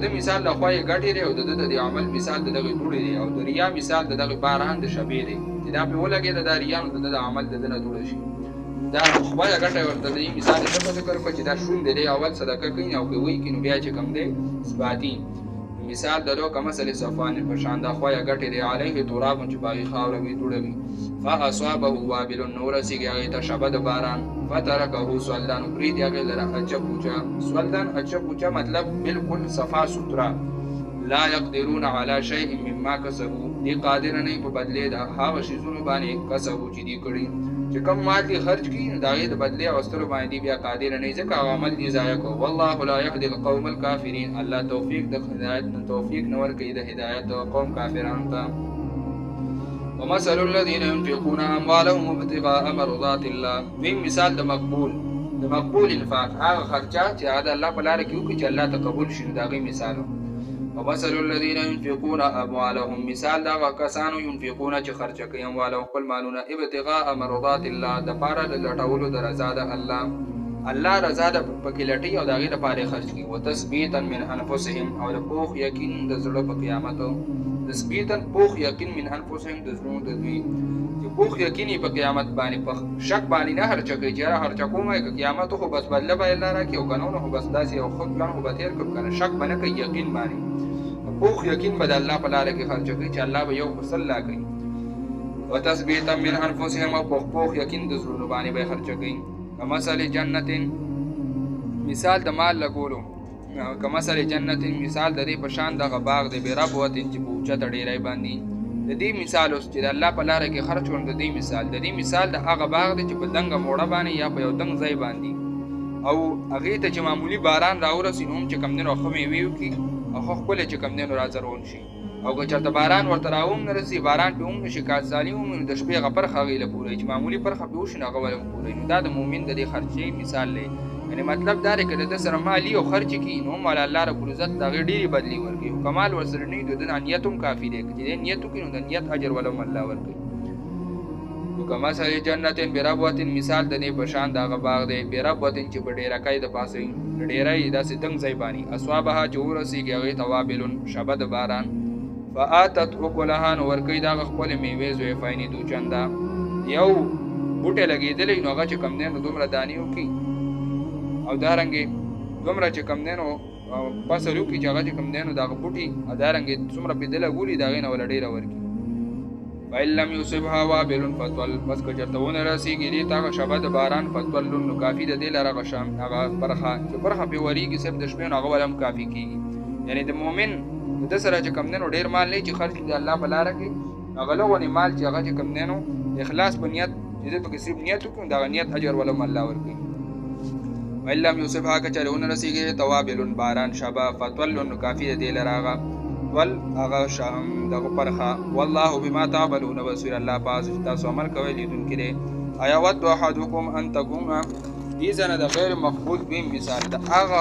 Speaker 1: د مثال د خویه ګټې دی او د ده د عمل مثال د دغې دوړې دی او د ریا مثال د دغې باران د شبې دی چې دا پرې ولګېده دا ریا نو د ده د عمل د ده نه دوړه شي. دا خویه ګټه ورته د مثال یې څه ذکر کړه چې دا شونډې دی اول صدقه کوي او که وایي کړي نو بیا چې کوم دی اثباتي مثال د دو کمثل صفوان په شان دا خویه ګټې دی علیه تراب چې باغې خاوره وي دوړه وي فاصابه وابل نو ورسېږي هغې ته شبه د باران فترکه سولدان پرېږدي هغې لره اچه پوچه سولدان اچه پوچه مطلب بالکل صفا سوتره لا يقدرون على شيء مما کسبوا دی قادر نه په بدلې د هغه شیزونو باندې کسبو چې دی کړي چې کوم مال دی خرج کړي د هغې د بدلې اخیستلو باندې بیا قادر نه ځکه هغه عمل دی ضایع کوي. والله لا يهدي القوم الكافرين الله توفیق د هدایت توفیق نه ورکوي د هدایت قوم کافرانو ته. ومثل الذين ينفقون اموالهم ابتغاء مرضات الله وی مثال د مقبول انفاق هغه خرچه چې هغه الله په لاره کې وکړي چې الله ته قبول شي د هغې مثال. ومثل الذين ينفقون اموالهم مثال د هغه کسانو ينفقون چې خرچه کوي اموالهم خپل مالونه ابتغاء مرضات الله د پاره د لټولو د رضا د الله رضا د پکې لټي او د هغې لپاره خرچ کوي. وتثبيتا من انفسهم او د پوخ یقین د زړه په قیامت تثبیتا پوخ یقین من انفسهم د زړونو د دوی چې پوخ یقین په قیامت باندې په شک باندې نه هرچه کوي چې هرچه کومه که قیامت خو بس بدله به الله راکړي او که نه خو بس داسې یو خود پلان خو به تېر کړو که نه شک به نه کوي یقین باندې پوخ یقین به د الله په لاره کې خرچه کوي چې الله به یو فصل لا کوي. وتثبیتا من انفسهم او پوخ یقین د زړونو باندې به خرچه کوي. کمثل جنت مثال د مال لګولو کمثل جنت مثال د دې په شان دغه باغ دی بربوت چې په اوچته ډیرۍ باندې د دې مثال اوس چې د الله په لاره کې خرچ ورن د دې مثال د هغه باغ دی چې په دنګه موړه باندې یا په یو دنګ ځای باندې او هغې ته چې معمولي باران راورسي نو هم چې کوم دی نو ښه مېوې وکړي او ښه ښکلی چې کوم دی نو راځرون شي او که چېرته باران ورته راهم نه رسي باران پرې هم نه شي کاڅالي هم نو د شپې هغه پرخه هغې له پوروي چې معمولي پرخه پرې وشي نو هغه ولې هم پوروي. نو دا د مؤمن د دې خرچې مثال دی یعنی مطلب دا دی که د ده سره مالي او خرچ کړي نو هم الله رب العزت د هغې ډېرې بدلې ورکوي او که مال ورسره نه وي د ده نیت هم کافي دی که چې دی نیت وکړي نو د نیت اجر ول هم الله ورکوي. نو کمثل جنت بربوت مثال د دې په شان د هغه باغ دی بربوت چې په ډېرکۍ د پاسه وي ډېری داسې دنګ ځای باندې اصوابها چې ورسېږي هغې ته وابلون شبه د باران فآتت اکلها نو ورکوي د هغه خپلې میوې ضعفین دو چنده یو بوټی لګېدلی نو هغه چې کوم دی نو دومره دانې وکړي او دارنګې دومره چې کوم دی نو فصل وکړي چې هغه چې کوم دی نو د هغه بوټي او دارنګې څومره پرې ده لګولي د هغې نه وله ډېره ورکړي. فإن لم يصبها وابل فطول بس که چېرته ونه رسېږي دې ته هغه شبه د باران فطول نو کافي د دې لره هغه برخه چې برخه پرې ورېږي صرف د شپې نو هغه ول هم کافي کېږي. یعنې د مؤمن د ده سره چې کوم دی نو ډېر مال نه چې خرج کړي د الله په لاره کې هغه لغونې مال چې هغه چې کوم دی نو اخلاص په نیت چې ده پکې صرف نیت وکړي نو د هغه نیت اجر ول هم الله ورکوي. وإن لم يصبها که چېرې ونه رسېږي توابل باران شبه فطول نو کافي د دې لره هغه ول هغه دغه برخه والله بما تعملون بصیر الله پاس چې تاسو عمل کوئ لیدونکی دی. ایود احدکم ان تکون دې ځنه د غیر مقبول دویم مثال د هغه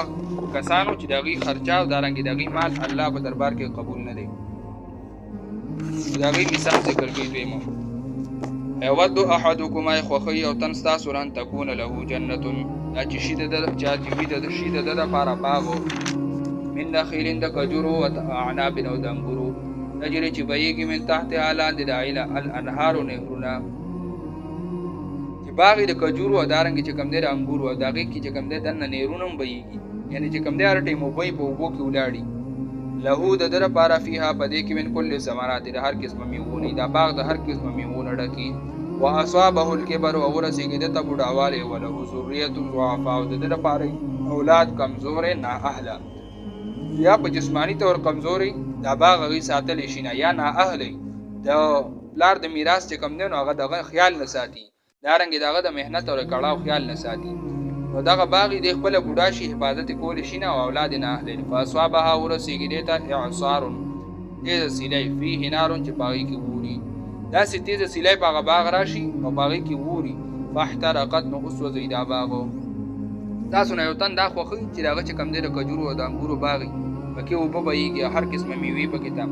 Speaker 1: کسانو چې د هغې خرچه او دارنګې د هغې مال الله په دربار کې قبول نه دی د هغې مثال ذکر کوي دویمه. ایود احدکم ای خوښوي او تن ستاسو ان تکون له جنت دا چې شي د ده دپاره باغ من نخیل د کجورو و اعناب او د انګورو تجري چې بهیږي من تحتها لاندې د هغې الانهارو نهرونه چې باغ یې د کجورو او دارنګې چې کوم دی د انګورو او د هغې کې چې کوم دی دننه نهرونه هم بهیږي یعنې چې کوم دی هر ټیم اوبه یې په اوبو کې ولاړي له د ده دپاره فیها په دې کې من کل ثمرات د هر قسمه میوونې دا باغ د هر قسمه میوونه ډکي و اصابه الکبر او ورسېږي ده ته بوډاوالی وله ذریة ضعفا او د ده دپاره اولاد کمزوری نااهله یا په جسمانی طور کمزوري دا باغ هغې ساتلی شي نه یا نااهلی د پلار د میراث چې کوم دی نو هغه دغه خیال نه ساتي دارنګې د هغه د محنت او د کړاو خیال نه ساتي نو دغه باغ یې دی خپله بوډا شي حفاظت یې کولی شي نه او اولاد یې نه اهلی فاصابها ورسېږي دې ته اعصار تیزه سیلی فیه نار چې په هغې کې ووري داسې تیزه سیلی په هغه باغ راشي او په هغې کې ووري فاحترقت نو وسوځوي دا باغ. تاسو نه یو تن دا خوښوي چې د هغه چې کوم دی د کجورو او د انګورو باغ وي پکې اوبه بهیږي هر قسمه میوې پکې ته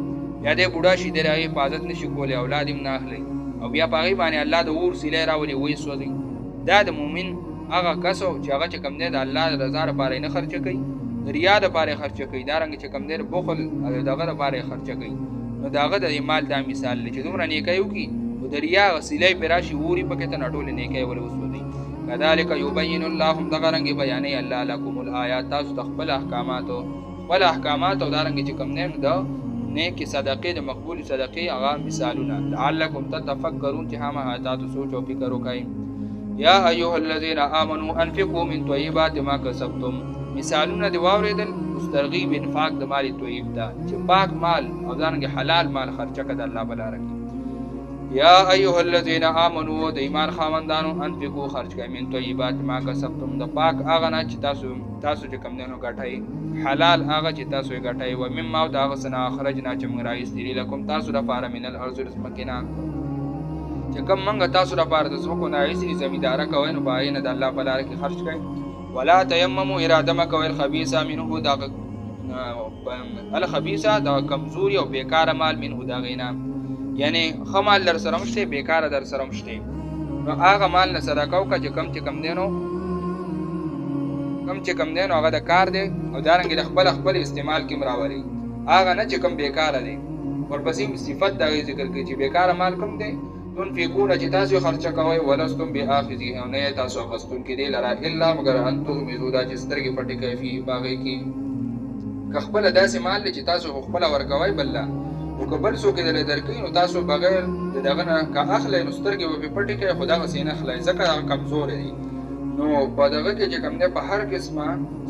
Speaker 1: یا دی بوډا شي دی د هغې حفاظت نه شي کولی اولاد یې هم نه اخلي او بیا په هغې باندې الله د اور سیلی راولي ویې سوځوي. دا د مؤمن هغه کس چې هغه چې کوم دی د الله د رضا لپاره یې نه خرچه کوي، د ریا دپاره یې خرچه کوي، دارنګه چې کوم دی د بخل او د دغه دپاره یې خرچه کوي. نو د هغه د مال دا مثال دی چې دومره نیکۍ وکړي خو د ریا هغه سیلی پرې راشي اور یې پکې ته نه ټولې نیکۍ ولې وسوځوي. کذلک یبین الله هم دغه رنګې بیانوي الله لکم الآیات تاسو ته خپل احکامات او دارنګې چې کوم دی نو د نیکې صدقې د مقبولې صدقې هغه مثالونه لعلکم تتفکرون چې خامخا تاسو سوچ او فکر وکئ. یا ایها الذین آمنوا انفقوا من طیبات ما کسبتم مثالونه دی واورېدل اوس ترغیب انفاق د مال طیب ته چې پاک مال او دارنګې حلال مال خرچه کړه د الله په لاره کې. یا ایها الذین آمنوا د ایمان خاوندانو انفقوا خرچ کړئ من طیبات ما کسبتم د پاک هغه نه چې تاسو چې کوم دی نو ګټئ، حلال هغه چې تاسو یې ګټئ، و مما او د هغه څه نه اخرجنا چې موږ راایستي دي لکم تاسو دپاره من الارض د ځمکې نه چې کوم موږ تاسو دپاره د ځمکو نه ایستي دي زمینداره کوئ نو په هغې نه د الله په لاره کې خرچ کړئ. ولا تیمموا اراده مه کوئ الخبیثه منه دغه الخبیثه د کمزوري او بېکاره مال منه د هغې نه یعنی ښه مال در سره هم شته بېکاره در سره هم شته نو هغه مال نه صدقه وکړه چې کوم چې کوم دی نو هغه د کار دی او دارنګې د خپل استعمال کې هم راولي هغه نه چې کوم بېکاره دی. ورپسې صفت د هغې ذکر کوي چې بېکاره مال کوم دی تنفقون چې تاسو خرچه کوئ ولستم بآخذیه او نه یې تاسو اخیستونکي دې لره الا مګر ان تغمضوا دا چې سترګې پټې کوئ فیه په هغې کې که خپله داسې مال دی چې تاسو خو خپله ورکوئ بل له خو که بل څوک یې درله درکوي نو تاسو بغیر د دغه نه که اخلئ نو سترګې به پرې پټې کوئ خو دغسې یې نه اخلئ ځکه هغه کمزوری دی. نو په دغه کې چې کوم دی په هر قسمه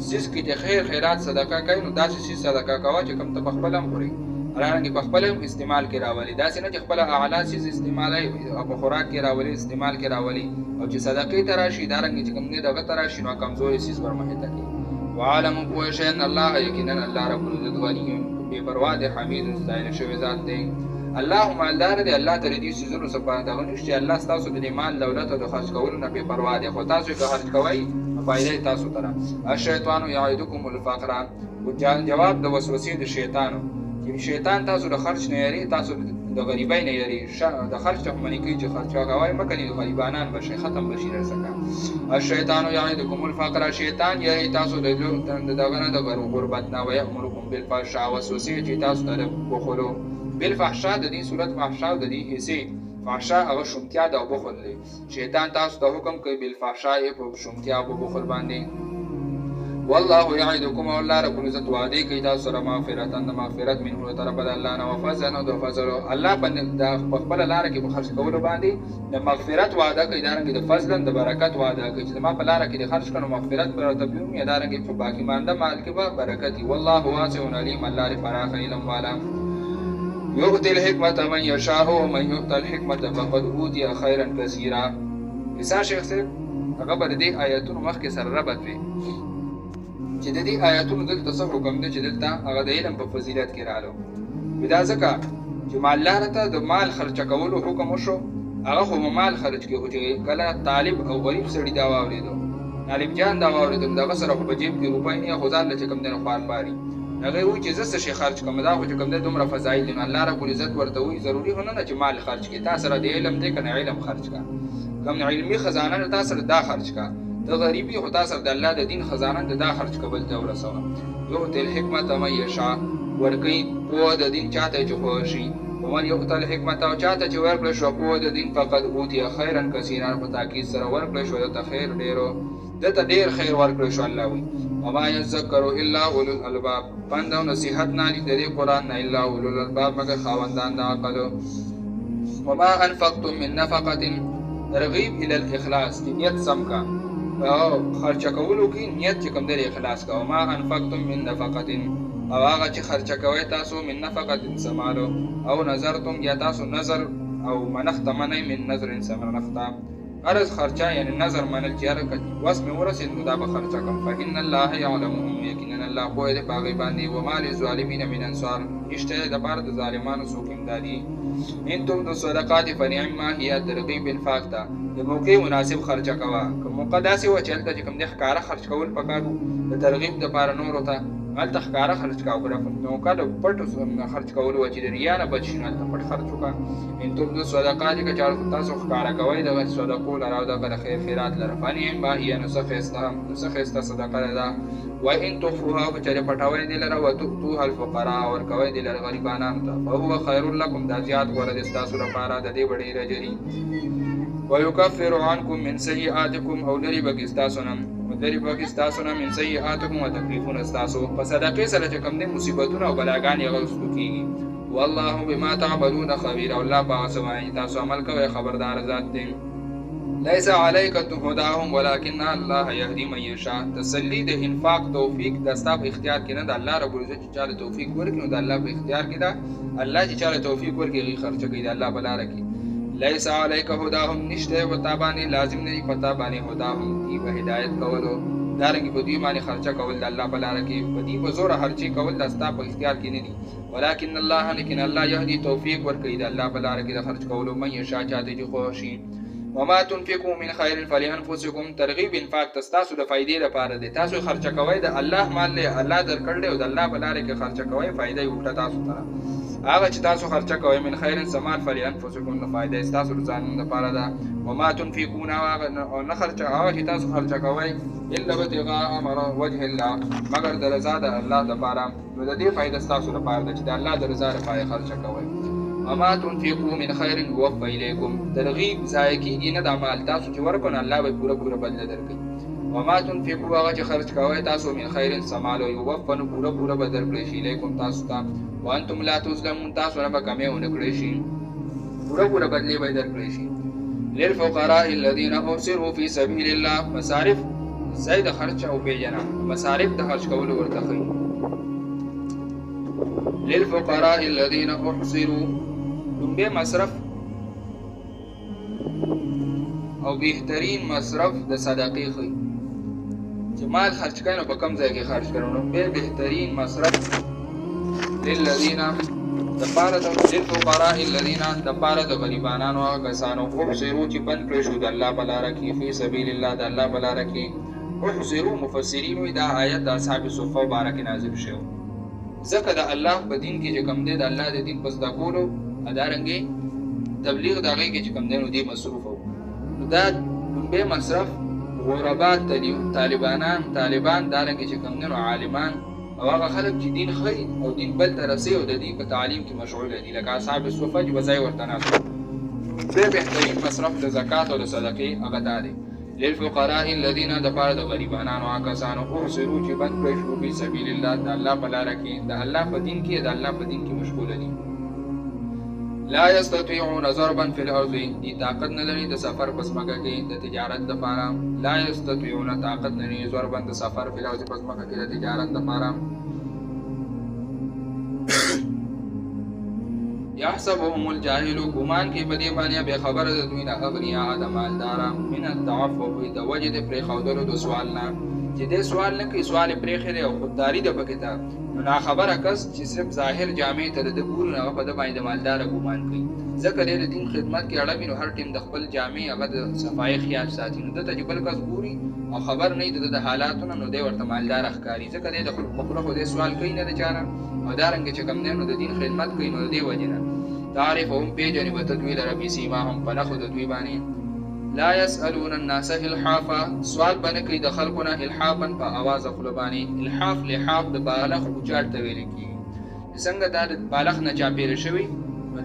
Speaker 1: څیز کې چې خیرات صدقه کوي نو داسې څیز صدقه کوه چې کوم ته په خپله هم خوري دارنګې په خپله هم استعمال کې راولي داسې نه چې خپله اعلی څیز استعمالوي او په خوراک کې راولي استعمال کې راولي او چې صدقې ته راشي دارنګې چې کوم دی دغه ته راشي نو کمزوري څیز ورمخې ته کوي. وعلموا پوه شئ ان الله یقینا الله رب العزت غني بې پروا دی حمید ستایل شوی ذات دی. الله مالدار دی الله ته د دې څیزونو څه پرده ونشته الله ستاسو د دې مال دولت او د خرچ کولو نه بې پروا دی خو تاسو که خرچ کوئ نو فایده یې تاسو ته ده. الشیطان یعدکم الفقر جواب د وسوسې د شیطانو چې شیطان تاسو د خرچ نه یری تاسو د غریبۍ نه یری د خرچ ته منې کوي چې خرچ کوئ مه کوئ غریبانان بشئ ختم بشي در څخه. الشیطان یعدکم الفقر شیطان یری تاسو د دغه نه د غربت نه ویأمرکم بالفحشاء وسوسې چې تاسو ته د بخلو بالفحشاء د دې صورت فحشاء د دې حصې فحشاء هغه شومتیا ده او بخل دی. شیطان تاسو ته حکم کوي بالفحشاء په شومتیا او بخل باندې. والله یعدکم الله رب العزت وعده کوي تاسو سره مغفرت منه طرف د الله نه وفضل او د فضل الله په خپله لاره کې په خرچ کولو باندې د مغفرت وعده کوي دارنګې د فضل د برکت وعده کوي چې زما په لاره کې د خرچ کړو مغفرت به راته ومي دارنګې په باقي مانده مال کې به برکت وي. والله واسع علیم الله د پراخ علم والا. یؤتی الحکمة من یشاء ومن یؤت الحکمة فقد اوتی خیرا کثیرا. عیسی شیخ صاحب هغه به د دې آیتونو مخکې سره ربط وي چې د دې آیاتونو دلته څه حکم دی چې دلته هغه د علم په فضیلت کې راغلو. دا ځکه چې مالدار ته د مال خرچه کولو حکم وشو هغه خو مال خرچ کې خو چې کله طالب او غریب سړي دا واورېدو طالب جان دا واورېدو دغه سره خو په جیب کې روپۍ نه خو ځان له چې کوم دی نو خوار باري هغه وایي چې زه څه شی خرچ کوم دا خو چې کوم دی دومره فضایل دي نو الله رب العزت ورته وایي ضروري خو نه ده چې مال خرچ کړې تا سره د علم دی که نه علم خرچ کړه کوم علمي خزانه تا سره دا خرچ کړه د غریبي خو تا سره د الله د دین خزانه د دا خرچ کول ته ورسوه. یؤتی الحکمة من یشاء ورکوي پوهه د دین چاته چې خوښ شي ومن یؤت الحکمة او چاته چې ورکړی شوه پوهه د دین فقد اوتي خیرا کثیرا په تاکید سره ورکړی شو دته خیر ډېرو دته ډېر خیر ورکړی شو الله وایي وما یذکر الا اولو الالباب پند او نصیحت نه اخلي د دې قرآن نه الا اولو الالباب مګر خاوندان د عقلو. وما انفقتم من نفقة ترغیب الی الاخلاص چې نیت سم کا او خرچه کولو کې نیت چې کوم دی اخلاص کا. وما انفقتم من نفقة او هغه چې خرچه کوئ تاسو من نفقة سمالو او نظرتم یا تاسو نظر او منښته منئ من نظر سمنښته عرض خرچه یعنی نظر منل چې هر وس مې ورسېد نو دا به خرچه کوم. فإن الله یعلمهم یقینا الله پوهه دی په هغې باندې. وما للظالمین من انصار نشته د پاره د ظالمانو څوک امدادي. ان تبدوا الصدقات فنعما هي ترغیب انفاق ته د موقع مناسب خرچه کوه که موقع داسې وه چې هلته چې کوم دی ښکاره خرچ کول پکار وو د ترغیب دپاره نورو ته هلته ښکاره خرج کوه نو که د پټ خرج کولو وجې د ریا نه بچ شي نو هلته پټ خرج وکړه. ان تبدو الصدقات که چېرې تاسو ښکاره کوئ د صدقو لره او دغه د خیرات لره فنعم هي نو ښه ښایسته صدقه ده. وان تخفوها که چېرې پټوئ دې لره وتؤتوها الفقراء ورکوئ دې لره غریبانانو ته فهو خیر لکم دا زیات غوره دی ستاسو لپاره د دې به ډېر اجر ويكفر عنكم من سيئاتكم او لري بګي ستاسو نه من سيئاتكم وتکلیفون ستاسو په صدقې سره چې کوم دي مصیبتونه او بلاګانې غوښتو کیږي. والله بما تعملون خبير او الله باندې تاسو عمل کوئ خبردار ذات دی. ليس عليك هداهم ولكن الله يهدي من يشاء. تسلی د انفاق توفیق د ستاسو اختیار کې نه د الله رب العزت چې چاله توفیق ورکړي نو د الله په اختیار کې ده. الله چې چاله توفیق ورکړي هغه خرچ کوي د الله بلاره کې. ليس عليك هداهم نشته وتابانی لازم نه پتا باندې هداهم دی په هدایت کولو دارنګ په دې باندې خرچه کول د الله بلاره کې په دې په زور خرچي کول د ستاسو په اختیار کې نه دي. ولكن الله لیکن الله يهدي توفیق ورکړي د الله بلاره کې د خرچ کولو من يشاء چاته چې خوشي. وما تنفقوا من خير فلانفسكم. ترغیب انفاق تاسو د فائدې لپاره دی. تاسو خرچه کوئ د الله مال له الله درکړل او د الله بلاره کې خرچه کوئ فائدې وکړه تاسو ته. هغه چې تاسو خرچه کوئ من خیر سمال فلانفسکم نو فائدې تاسو ځان لپاره ده. وما تنفقون او نه خرچه هغه چې تاسو خرچه کوئ الا ابتغاء وجه الله مگر د رضا د الله لپاره نو د دې فائدې تاسو لپاره ده چې د الله د رضا لپاره خرچه کوئ. وما تنفقوا من خير يوفى اليكم. ترغیب ضایع کیږي نه د عمل تاسو چې ورکړو الله به پوره بدله درکړي. وما تنفقوا هغه چې خرج کوئ تاسو من خیر سمال او يوفى نو پوره بدل کړئ شي الیکم تاسو ته وانتم لا تظلمون. تاسو نه به کمې ونه کړئ شي پوره بدلې به درکړئ شي. للفقراء الذين احصروا في سبيل الله. مصارف زید خرچ او پیجنا مصارف د خرج کول ورته خي. للفقراء الذين احصروا لومبه مصرف او بهترین مصرف د صدقې خي چې مال خرج کړي نو په کم ځای کې خرج کړو نو بهترین مصرف للذین دپاره د للفقراء الذین دپاره د غریبانانو هغه کسانو احصروا چې بند کړی شو د الله په لاره کې فی سبیل الله د الله په لاره کې. احصروا مفسرین وایي دا آیت د اصحاب صفه باره کې نازل شوی ځکه د الله په دین کې چې کوم دی د الله د دین په زده کولو ادارنګې تبلیغ د هغې کې چې کوم دی نو دې مصروف وو. نو دا لومبی مصرف غربا طالبان دارنګې چې کوم دی نو عالمان او هغه خلک چې دین خي او دین بل ته رسي او د دین په تعلیم کې مشغوله دي لکه اصحاب الصفه چې بځای ورته ناست به بهترین مصرف د زکات او د صدقې هغه دا دی. للفقراء الذين دپاره د غریبانانو هغه کسانو احصروا چې بند کړی شو فی سبیل الله د الله په لاره کې د الله په دین کې د الله په دین کې مشغوله دي. لا يستطيعون ضربا في الارض. دي طاقت نه لري د سفر پس مکه کې د تجارت لپاره. لا يستطيعون طاقت نه لري ضربا د سفر في الارض پس مکه کې د تجارت لپاره. يحسبهم الجاهل ګمان کې بدی باندې به خبره د دوی نه اغنیا د مالدارا من التعفف د وجد پر خودلو د سوال نه چې د سوال نه کې سوال پرې خره او خودداری د پکتا نو خبره کس چې صرف ظاهر جامع ته د ګور نه په د باندې مالدار ګمان کوي ځکه د دین خدمت کې اړه مینو هر ټیم د خپل جامع هغه د صفای خیال ساتي نو د تجربه کس ګوري او خبر نه د حالاتونو نو د ورته مالدار ښکاری ځکه د خپل خو د سوال کوي نه د چاره او دارنګ چې کوم نه د دین خدمت کوي نو دی وجنه تعرفهم بجانب وتدويل ربي سيماهم فناخذ دوی باندې لا يسالون الناس الحافا سوال باندې کوي د خلقنا الحافا په आवाज خپل باندې الحاف لحاف د بالغ اوچات ته ویل کی څنګه دا د بالغ نه چاپیر شوی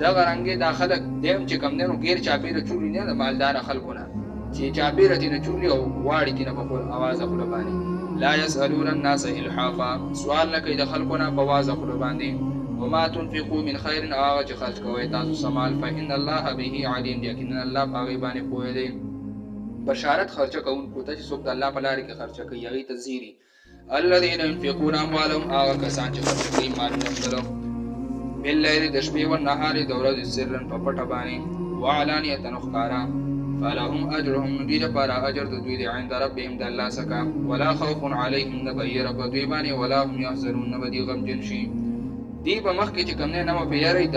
Speaker 1: دا غرانګي د خلق دیم چې کوم نه غیر چاپیر چولی نه د مالدار خلقنا چې چاپیر دي نه چولی او واړی دي نه په आवाज خپل باندې لا يسالون الناس الحافا سوال نه کوي د خلقنا په आवाज خپل باندې وما تنفقوا من خير اغه خرج کوي تاسو سمال فإن الله به عليم یقینا الله پاوی باندې پوهه دی بشارت خرچه کوونکو ته چې څوک د الله په لار کې خرچه کوي هغه تزيري الذين ينفقون اموالهم اغه کسان چې خرچه کوي مالونه خپل بالليل د شپې او نهار د ورځې سرن په پټه باندې وعلانیه نخکارا فلهم اجرهم ندیر پر اجر د دوی عند ربهم د الله څخه ولا خوف عليهم نبير په دوی باندې ولا هم يحزنون نبدي غم جنشي دی به مخکې چې کوم دی نه به په یری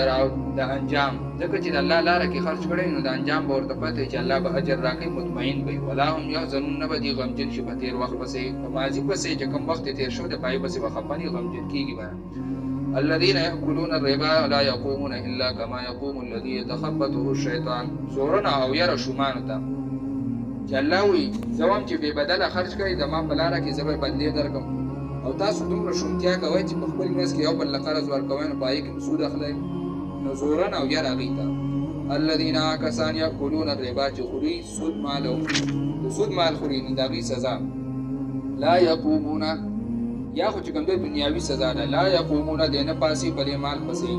Speaker 1: د انجام، ځکه چې د الله لاره کې خرج کړی نو د انجام به ورته پته چې الله به اجر راکوي، مطمئن به وي. ولا هم یحزنون، نه به دی غمجن شي په تېر وخت پسې، په ماضي پسې چې کوم وخت تېر شو د په هغې پسې به خفه نه غمجن کېږي به. الذين يأكلون الربا لا يقومون إلا كما يقوم الذي يتخبطه الشيطان. زورنا او یره شومانو ته چې الله وایي زه وایم چې بې بدله خرج کړئ د ما په لاره کې زه به بدلې درکړم، او تاسو دومره شومتیا کوئ چې په خپل منځ کې یو بل له قرض ورکوئ نو په هغې کې هم سود اخلئ، نو زورن او یره هغوی ته. الذین کسان یأکلون الربا چې خوري سود مال، او د سود مال خوري نو د هغوی سزا لا یقومون، یا خو چې کوم دی دنیاوي سزا ده، لا یقومون دی نه پاسي په دې مال پسې،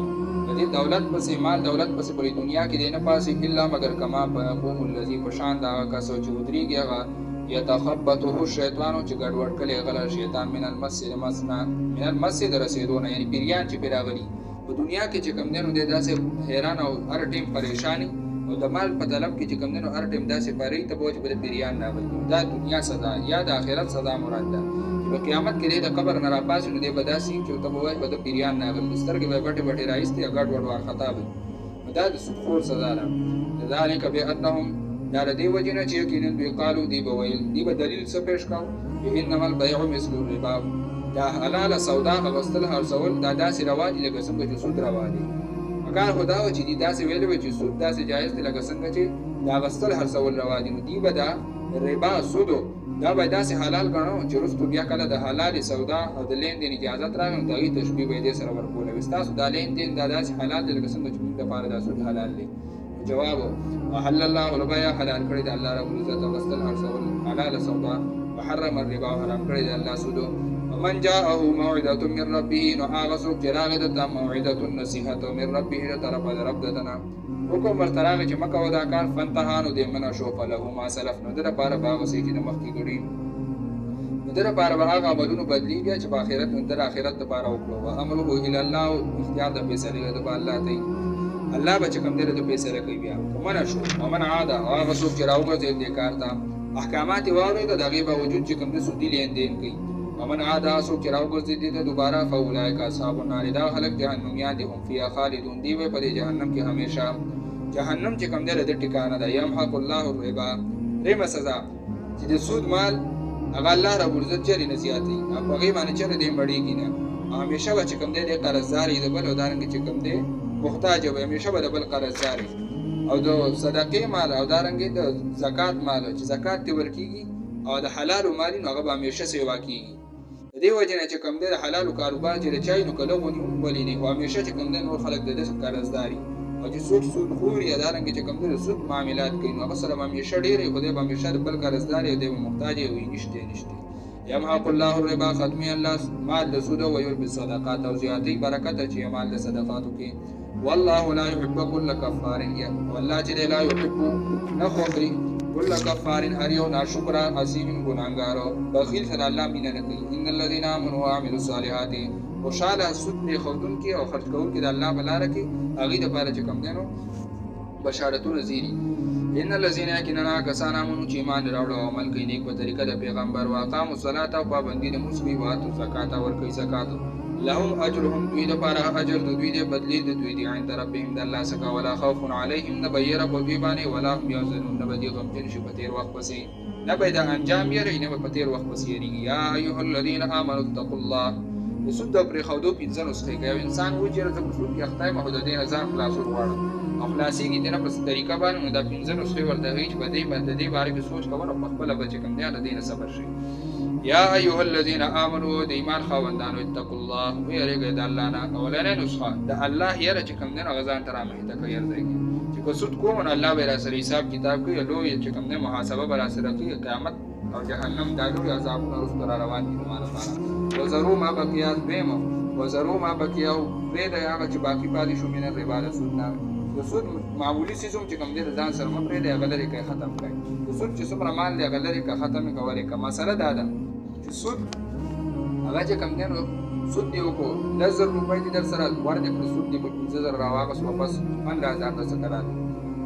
Speaker 1: په دې دولت پسې، مال دولت پسې په دنیا کې دی نه پاسي الا مگر کما یقوم الذي په شان د هغه کس چې ودرېږي هغه یتخبطه الشیطان چې ګډوډ کړي هغه شیطان من المس د رسېدو نه، یعنی پیریان چې پرې راغلي په دنیا کې چې کوم دی نو دی داسې حیران او هر ټیم پریشاني او د مال په طلب کې چې کوم دی نو هر ټیم داسې پرې ته به چې به د پیریان راغلي. دا دنیا سزا یا د آخرت سزا مراد ده. په قیامت کې د قبر نه راپاسي نو دی به داسې چې ورته به وایي به د پیریان راغلي، سترګې به یې بټې بټې راایستې او ګډ وډ وارخطا به. نو دا د سودخور سزا ده. ذلک بأنهم، دا د دې وجې نه چې یقینا دوی قالو دی به ویل، دی به دلیل څه پیش کاو چې انما البیع مثل الربا، دا حلاله سودا اغوستل خرڅول دا داسې روا دي لکه څنګه چې سود روا دي. مګر خو دا و چې دي داسې ویلې وي چې سود داسې جایز دی لکه څنګه چې دا اغوستل خرڅول روا دي، نو دی به دا ربا سودو دا به داسې حلال ګڼو چې وروستو بیا کله د حلالې سودا او د لین دین اجازت راغی نو د هغې تشبیه به یې دې سره ورکولی. ستاسو دا لین دین دا داسې حلال دی لکه څنګه چې موږ دپاره دا سود حلال دی. جواب: وحل الله البيع، حلال کړی د الله رب العزت اغوستل خرڅول حلاله سودا، وحرم الربا، حرام کړی د الله سودو. ومن جاءه موعظة من ربه، نو هغه څوک چې راغی دته موعظة نصیحت من ربه د طرفه د رب د نه حکم ورته راغی چې مه کوه دا کار، فانتهی نو دی منع شو، فله ما سلف، نو ده دپاره به هغه څه چې د مخکې ګډي نو ده دپاره به هغه عملونو بدلي بیا چې په آخرت نو ده د آخرت دپاره وکړو. وامره الی الله، اختیار د فیصلې د به الله ته الله به چې کوم دی د فیصله کوي بیا. ومنع شو ومن عاد، هغه څوک چې راوګرځېد دې کار ته، احکامات یې واورېده د هغې باوجود چې کوم دی سودي لین دین کوي. ومن عاد، څوک چې راوګرځېد دې ته دوباره، فاولئک اصحاب النار، دا خلک جهنمیان دي، هم فیها خالدون، دی به په دې جهنم کې همیشه. جهنم چې کوم دی د ټکانه ده. یمحق الله الربا، درېیمه سزا چې د سود مال هغه الله رب العزت چرې نه زیاتوي، په هغې باندې چرې دی مړېږي نه، همیشه به چې کوم دی د قرضدار وي د بل، او دارنګې چې کوم دی محتاج به همیشه به د بل قرضدار وي. او د صدقې مال او دارنګې د زکات مال چې زکات ترې ورکېږي او د حلالو مالي نو هغه به همیشه سیوا کېږي. د دې وجې نه چې کوم دی د حلالو کاروبار چې د چای نو که لږ ونیو ولې نه، خو همیشه چې کوم دی نور خلک د ده قرضدار وي، او چې څوک سود خور یا دارنګې چې کوم دی د سود معاملات کوي نو هغه سره به همیشه ډېر وي، خو دی به همیشه د بل قرضدار وي او دی به محتاج وي، نشته. یمحق الله الربا، ختمي الله مال د سود، ویربي الصدقات، او زیاتوي برکت چې مال د صدقاتو کې. والله لا يحب كل كفار، والله چې لا يحب نه خوښوي كل كفار هر یو ناشکره عظیم ګناهګار بخیل سره الله مینه نه کوي. ان الذين آمنوا وعملوا الصالحات، خوشاله سود پرې ښودونکي او خرج کوونکي د الله په لاره کې هغوی دپاره چې کوم دی نو بشارتونه زیري. ان الذين یقینا کسان آمنوا چې ایمان راوړه او عمل کوي نیک په طریقه د پیغمبر، واقاموا الصلاة، او پابندي د مونځ کوي، واتوا الزکات، ورکوي زکات، لهم اجرهم، دوی دپاره اجر د دوی دی، بدلې د دوی دی، عند ربهم د الله څخه، ولا خوف علیهم، نه به یره په دوی باندې، ولا هم یحزنون، نه به دوی غمجن شي په تېر وخت پسې، نه به د انجام یېروي، نه به په تېر وخت پسې یېرېږي. یا ایها الذین آمنوا اتقوا الله، د سود د پرېښودو 5 نسخې که یو انسان وچېرې زه په سود کې اخته یم او د دې نه ځان خلاصول غواړم او خلاصېږي دې نه په طریقه باندې، نو دا 5 نسخې ورته ښیي چې په دې باره کې سوچ کوه او پخپله به چې کوم دی د دې نه صبر شي. یا ایها الذین آمنوا، د ایمان خاوندانو، اتقوا الله، ویرېږئ د الله نه. اولنۍ نسخه د الله یره چې کوم دی نو هغه ځان ته رامخته کوي، یرځئ چې که سود کوم نو الله به یې راسره حساب کتاب کوي، لوی چې کوم دی محاسبه به راسره کوي، قیامت او جهنم دا لوی عذابونه وروسته را روان دي زما لپاره. وذروا ما بقي، دویمه وذروا ما بقي، او پرېږدئ هغه چې باقي پاتې شو من الربا، د سود نه. د سود معمولي څیز هم چې کوم دی د ځان سره مه پرېږدئ، هغه لرې کړئ، ختم کړئ. د سود چې څومره مال دی هغه لرې کړه، ختم یې کړه، ولې کړه. مسله دا ده چې سود هغه چې کوم دی نو سود دی وکړو 10,000 روپۍ دي در سره ورکړې کړه، سود دی په 15,000 راواغست، واپس 15,000 درڅخه راغی.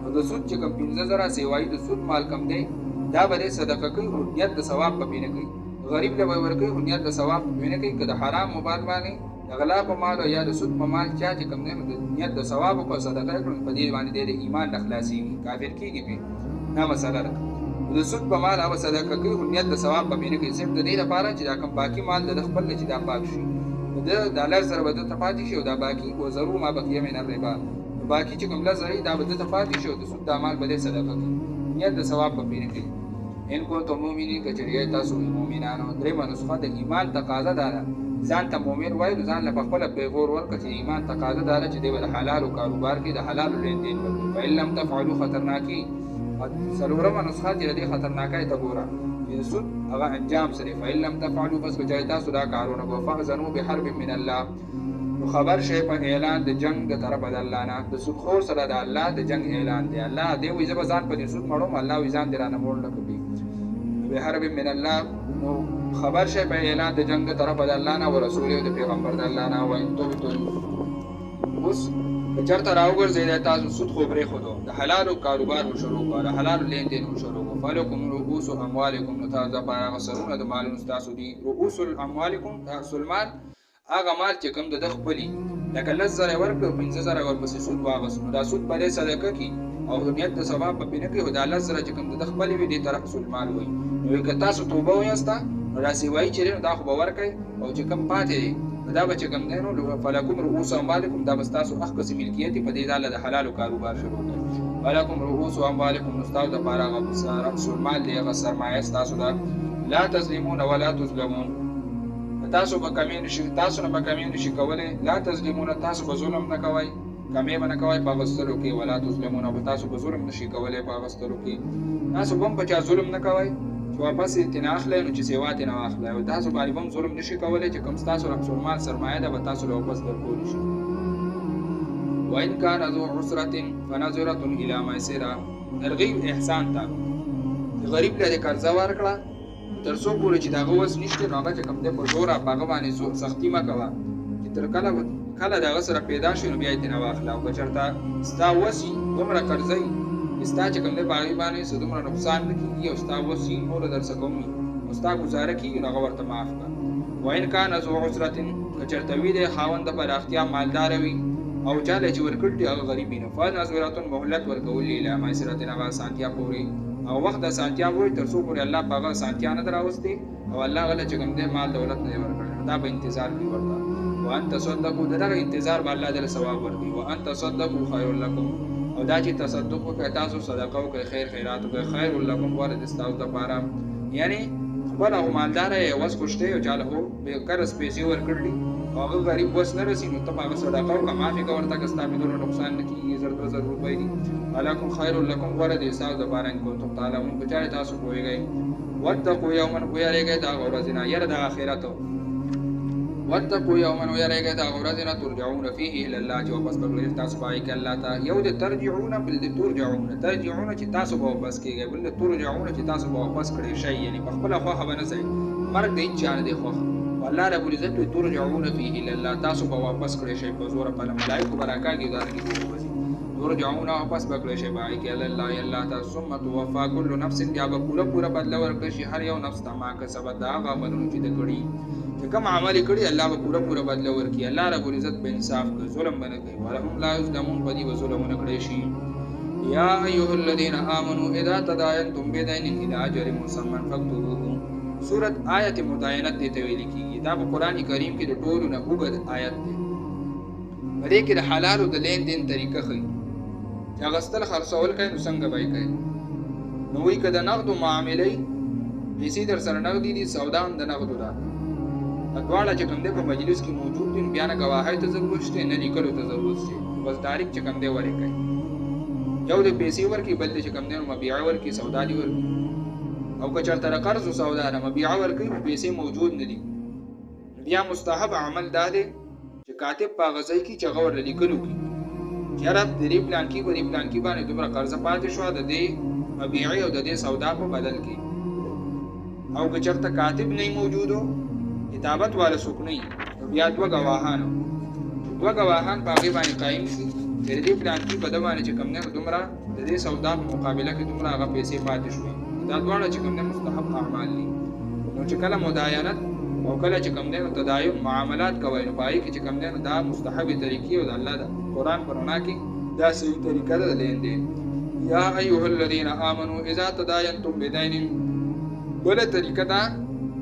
Speaker 1: نو د سود چې کوم 15,000 سیوایي د سود مال کم دی دا به دی صدقه کوي، خو نیت د ثواب په پې نه کوي. غریب له به ورکوي خو نیت د ثواب په پې نه کوي. که د حرام مال باندې د غلا په مال یا د سود په مال چا چې کوم دی د نیت د ثواب او صدقه کړو په دې باندې د ایمان د خلاصيږي کافر کیږي په دا مسله ده د سود په مال او صدقه کوي نیت د ثواب په مینه کې صرف د دې لپاره چې دا کوم باقی مال د خپل چې دا پاک شي د ډالر سره به د تفاتی شي او دا باقی و ضرور ما بقیه من الربا باقی چې کوم لزري دا به د تفاتی شي او د سود د مال به صدقه کوي نیت د ثواب په مینه کې ان کو ته مؤمنین کچریه تاسو مؤمنانو درې منسخه د ایمان تقاضا ده ځان ته مؤمن وایي ځان له خپل پیغور ورکړي ایمان تقاضا ده چې د حلال او کاروبار کې د حلال لین دین وکړي فإن لم تفعلوا خطرناکي سلورمه نسخه دې خطرناکه ته ګوره چې سود هغه انجام سره فإن لم تفعلوا بس بچای تاسو دا کارونه کو فاذنوا بحرب من الله نو خبر شي په اعلان د جنگ د طرف د الله نه د سود خور سره د الله د جنگ اعلان دی الله دې وي زب ځان په سود مړو الله وي ځان درانه مول نه کوي بحرب من الله نو خبر شي په اعلان د جنگ د طرف د الله نه او رسول او د پیغمبر د الله نه وای ته اوس چرته راوګرځي د تاسو سود خو برې خو د حلال او کاروبار شروع کړه د حلال لین دین شروع کړه فلکم رؤوس اموالکم نتاز بارا غسرون د مالونو تاسو دي رؤوس اموالکم تاسو المال هغه مال چې کوم د خپلې لکه لزر ورکړو 15000 ورپسې سود واغسو دا سود په صدقه کې او نیت د ثواب په بنه کې د لزر چې کوم د خپلې وي د طرف سود مال وي نو که تاسو توبه وایستا راسي وای چې دا خو باور کوي او چې کوم پاتې دا به چې کوم دی نو فلکم رؤوس اموالکم دا بس تاسو اخ قسم ملکیت په دې ډول د حلال او کاروبار شروع کړئ فلکم رؤوس اموالکم مستعد لپاره غوسه رأس المال دی غ سرمایه تاسو دا لا تظلمون ولا تظلمون تاسو به کمین شي تاسو نه به کمین شي کولای لا تظلمون تاسو به ظلم نه کوئ کمې به نه کوئ په غوستلو کې ولا تظلمون او تاسو به ظلم نشي کولای په غوستلو کې تاسو هم په چا ظلم نه کوئ واپس تنه اخلي نو چې سیوات نه اخلي او تاسو باندې هم ظلم نشي کولای چې کوم تاسو رقص مال سرمایه ده به تاسو له واپس درکول شي وان كان ذو عسره فنظره الى ميسره ترغیب احسان ته غریب له قرض ورکړه تر څو پورې چې دا غوس نشته نو هغه کوم ده په زور هغه باندې سختی ما کوه چې تر کله دا غسر پیدا شي نو بیا یې نه واخلا او چرته ستا وسی دومره قرضای استا چې کوم ده باغی باندې سدومره نقصان نکړي او ستا وسی نور درس کومي او ستا گزاره کیږي هغه ورته معاف کړه وین کان ذو عسره کچرته وی ده خاوند پر اختیار مالدار وي او چاله چې ورکړي هغه غریبین فنظراتن مهلت ورکول له مایسرت هغه سانتیا پوری او وخت د سانتیا وای تر څو پورې الله پاغه سانتیا نه دراوستي او الله غل چې کوم ده مال دولت نه ورکړي دا به انتظار کوي ورته وان تصدقوا دغه انتظار به الله تعالی ثواب ورکړي وان تصدقوا خير لكم او دا چې تصدق وکړئ تاسو صدقه وکړئ خیرات وکړئ خیر لکم ورد استاو د پاره یعنی خپل او مالدار یې وس خوشته او چاله هو به قرض پیسې ورکړي هغه غریب وس نه رسي نو ته هغه صدقه او معافي کوي ورته کستا به نور نقصان نه کیږي زر روپۍ دي علیکم خیر لکم ورد استاو د پاره ان کوم تعالی بچاره تاسو کویږئ واتقوا یوما کویږئ دا ورځنا ير د اخرت واتقوا يوما ويريګه دا غورزنا ترجعون فيه الى الله جو بس بغیر تاسو پای کې الله ته یو د ترجعون بل د ترجعون چې تاسو به واپس کیږئ بل د ترجعون چې تاسو به واپس کړئ شي یعنی په خپل خو خبره نه سي مرګ دې چانه دی خو والله رب العزت ترجعون فيه الى الله تاسو به واپس کړئ شي په زور په ملائکه برکاږي دا کې ترجعون واپس بغیر شي پای کې الله تعالی ثم توفى كل نفس بیا به پورا بدل ورکړي شي هر یو نفس ته ما کسب دا هغه بدلون چې د کړي کوم عمل کړي الله به پورا بدل ورکړي الله رب العزت به انصاف کوي ظلم نه کوي ولهم لا یظلمون بدی و ظلم نه کړي شي یا ایها الذين امنوا اذا تداینتم بدین الى اجل مسمى فاكتبوه سورۃ آیت مداینت دې ته ویل کیږي دا په قران کریم کې د ټولو نه وګد آیت دی پدې کې د حلال او د لین دین طریقه خي چې غستل خرڅول کوي نو څنګه به کوي نو وی کده نقد معاملې پیسې در سره نقدي دي سودا هم د نقدو ده اټواله چې کوم دی په مجلس کې موجود دي بیان گواهی ته ضرورت شته نه لیکلو ته ضرورت شته بس ډایرکټ چې کوم دی ورې کوي یو د پیسې ورکی بل چې کوم دی مبيع ورکی سودا دی ورکی او که چرته قرض او سودا نه مبيع ورکی پیسې موجود نه دي بیا مستحب عمل دا دی چې کاتب په غزای کې چې غور لیکلو کې چیرې د ری پلان کې په ری پلان کې باندې دومره قرض پاتې شو د دې مبيع او د دې سودا په بدل کې او که چرته کاتب نه موجودو کتابت والا څوک نه بیا دوه غواهان باغی باندې قائم شي د دې پلان کې په دمانه چې کوم نه دومره د دې سودا په مقابله کې دومره هغه پیسې پاتې شوې دا دواړه چې کوم نه مستحب اعمال دي نو چې کله مداینت او کله چې کوم دی نو تدایم معاملات کوي نو پای کې چې کوم دی نو دا مستحب طریقې او د الله د قرآن پرونه کې دا صحیح طریقه ده لین دین. یا ایها الذین آمنوا اذا تداینتم بدین، بل طریقه دا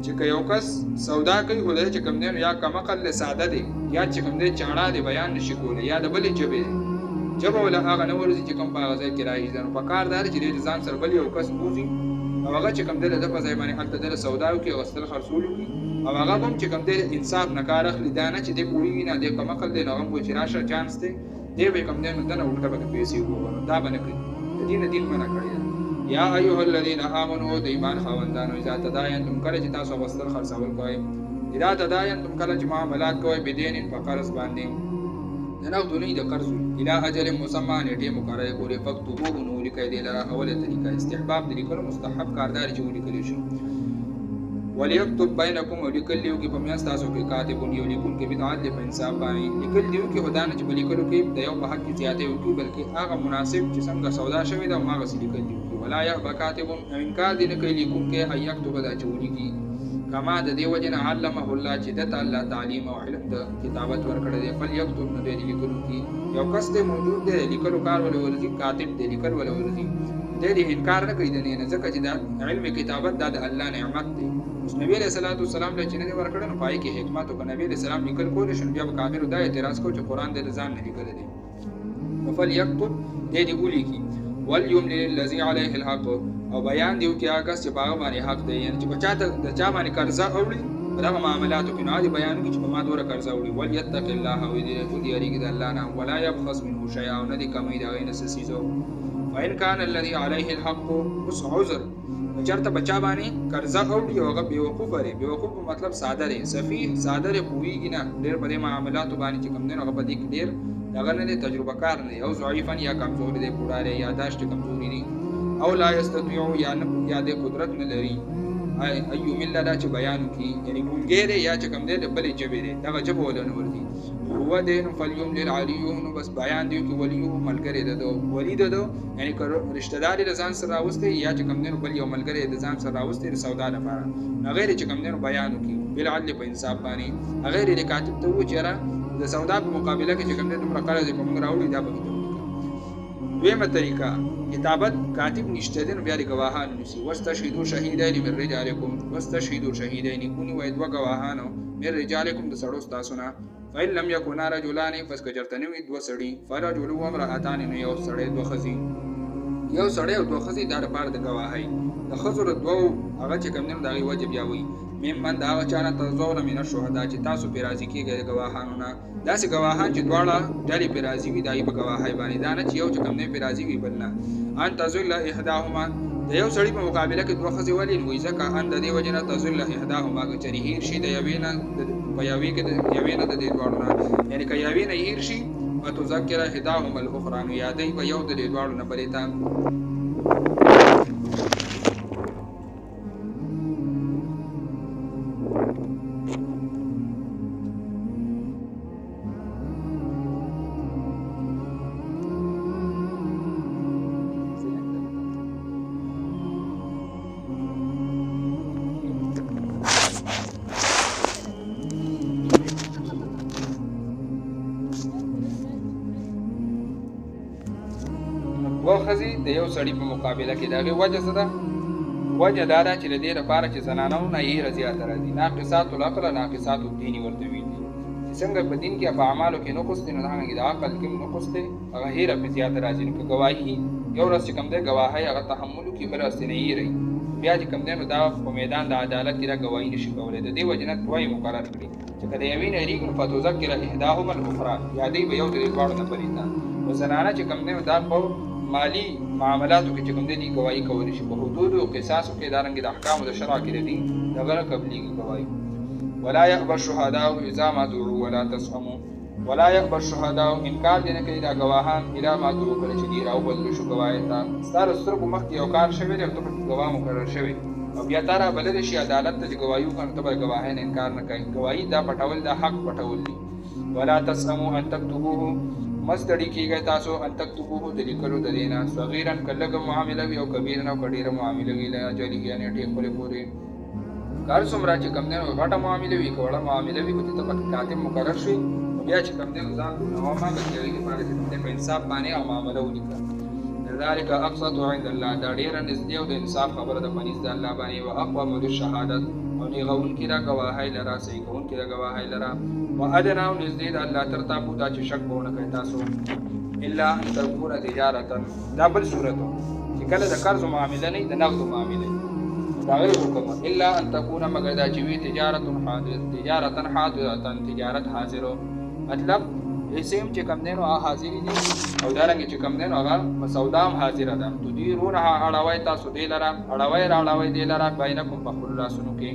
Speaker 1: چې یو کس سودا کوي خو چې کوم دی یا کم عقل ساده دی یا چې کوم دی چاړه دی بیان نشي کولی یا د بلې جبې جبه ولا هغه نه ورځي چې کوم په هغه ځای کې راځي نو په کار دار چې د ځان سره بل یو کس بوزي او هغه چې کوم دی د په ځای باندې الته د سودا کوي او غسل خرڅول کوي او هغه هم چې کوم دی انصاف نه کار اخلي دا نه چې دی کوی نه دی کم عقل دی نو هم چې راشه چانس دی دی به کوم دی نو دنه ورته به پیسې وګورو دا باندې کوي دین منع کړی. یا ایها الذین آمنوا د ایمان خاوندانو اذا تداینتم کله چې تاسو غسل خرڅول کوئ اذا تداینتم کله چې معاملات کوئ بدین په قرض باندې نه دونی د قرض الى اجل مسمى نیټه مقرره کوي فکتبوه نو لیکي دی لره اوله طریقه استحباب د لیکلو مستحب کاردار چې ولیکل شي وليكتب بينكم وليكل دیو کې په میاس تاسو کې کاتب یو لیکون کې بدعت په انصاف باندې لیکل دیو کې خدانه چې لیکلو کې د یو په حق کې زیاته وکړي بلکې هغه مناسب چې څنګه سودا شوی دا هغه سې لیکل دیو ولا يأبى كاتب انکار دین کوي لیکون کې ايکتب دا چولی کی کما د دې وجه نه علمه الله چې د الله تعلیم او علم د کتابت ورکړه دی فل یكتب نو دې لیکلو کې یو کس ته موجود دی لیکلو کار ولې ورزي کاتب دی لیکل ولې ورزي دې انکار نه کوي د نه ځکه چې دا علم کتابت د الله نعمت دی. نبی علیہ الصلوۃ والسلام له چې نه ورکړه نو پای کې حکمت او نبی علیہ السلام لیکل کول شي بیا کافر دا اعتراض کو چې قران د ځان نه لیکل دی فل یكتب دې اولی کی وليملل الذي عليه الحق او بیان دیو کې هغه چې باغ باندې حق دی یعنی چې بچا ته د چا باندې قرضه اوړي دغه معاملاتو کې نه دی بیان کې چې په ما دوره قرضه اوړي وليتق الله او دې ته دی اړیږي د الله نه ولا يبخس منه شيئا او نه دی کمی دا غینه سيزو فإن كان الذي عليه الحق عذر چرته بچا باندې قرضه اوړي او هغه بیوقوف لري بیوقوف مطلب ساده دی سفیه ساده لري کویږي نه ډېر په معاملاتو باندې چې کوم نه هغه په دې کې ډېر هغه نه تجربه کار نه او ضعیفا یا کمزور دی پوره یاداشت کمزوري دي او لا یستطيعوا یا نه یا د قدرت نه لري ایو مل دا چې بیان کی یعنی ګونګې یا چې کوم دی د بلې جبې دی دا جبه ولنه ورتي هو دین فلیوم للعلیون بس بیان دی چې ولیو ملګری ده ولی ده یعنی رشتہ دار د ځان سره راوستي یا چې کوم دی بل یو ملګری د ځان سره راوستي د سودا لپاره غیر چې کوم دی بیان کی بل عدل په انصاف باندې غیر د کاتب ته و چیرې د سودا په مقابله کې چې کوم دی تمره قرض کوم راوړي دا به دویمه طریقه کتابت کاتب نشته دین بیا د گواهان نسی واستشهدوا شهیدین من رجالکم واستشهدوا شهیدین کونی و دو گواهانو من رجالکم د سړو تاسو نه فإن لم يكونا رجلان فسكجرتنوي دو سړي فرجل و امرأتان نو یو سړی دو خزي یو سړی او دو خزي د لپاره د گواهی د خزر دوه هغه چې کوم نه دغه واجب یاوي ممن دا چانه تزور من الشهداء چې تاسو په راضي کېږئ گواهانو نه داسې گواهان چې دواړه ډلې په راضي وي دای په گواهی باندې دا نه چې یو چې کوم نه په راضي وي بل نه ان تزل احداهما د یو سړي په مقابله کې دوه خزي ولې نو ځکه ان د دې وجنه تزل احداهما چې هیر شي د یوینه په یوې کې د یوینه د دې دواړو نه یعنی که یوینه هیر شي او تذکر احداهما الاخرى نو یادې په یو د دې دواړو نه بلې تا خزي د یو سړي په مقابله کې دغه وجه څه ده وجه دا ده چې د دې لپاره چې زنانو نه یې رضایت راځي ناقصات العقل ناقصات الدین ورته ویل چې څنګه په دین کې په اعمالو کې نقص دي نو هغه د عقل کې نقص دي هغه هیره په زیات راځي نو گواهی یو ورځ چې کوم ده گواهی هغه تحمل کې بل است نه یې رہی بیا چې کوم ده نو دا په میدان د عدالت کې را گواهی نشي کولای د دې وجه نه توای مقرر کړی چې کله یوین اړیږي په تذکر احداهما الاخرى یادې به یو د باور نه پریتا نو زنانه چې کوم ده دا په مالی معاملاتو کې چې کوم دي گواہی کولی شي په حدود او قصاص کې دارنګ د احکام د شرع کې دي دغه قبلي گواہی ولا يقبل الشهداء اذا ما دعوا ولا تصموا ولا يقبل الشهداء انکار دي نه کوي دا گواهان اذا ما دعوا کله چې دی راو بل شو گواهی تا ستاره سترګو مخ کې یو کار شوی دی ته گواه مقرر شوی او بیا تارا بلل شي عدالت ته گواہی کوي ته گواهی نه انکار نه کوي گواہی دا پټول دا حق پټول دي ولا تصموا ان تكتبوه مستړی کیږي تاسو ان تکتبوه د لیکلو د دینا صغیرن کلګ معاملې او کبیرن او کډیر معاملې لا اجلی یعنی ټیک په پوری کار څومره چې کوم دی نو غټه معامله وي که وړه معامله وي خو دې ته پکې کاتب مقرر شي نو بیا چې کوم دی نو ځان نوما به د هغې لپاره چې کوم دی په انصاف باندې او معامله ولیکه ذلك اقسط عند الله دا ډېره نږدې او د انصاف خبره ده په نزد د الله باندې واقوم للشهادت او نیغونکي د ګواهۍ لره صحیح کوونکي د ګواهۍ لره وادنا او نږدې د الله تر تابو دا چې شک به ونه کوئ تاسو الا ان تكون تجارتا دا بل صورت چې کله د قرض معامله نه د نقد معامله دا غیر حکم الا ان تكون مگر دا چې وي تجارت تجارت حاضرو مطلب اسیم چې کم دینو حاضر دي او دارنګ چې کم دینو هغه مسودام حاضر ده تدیرونها اړوي تاسو دی لره اړوي دی لره بینکم بخل راسونو کې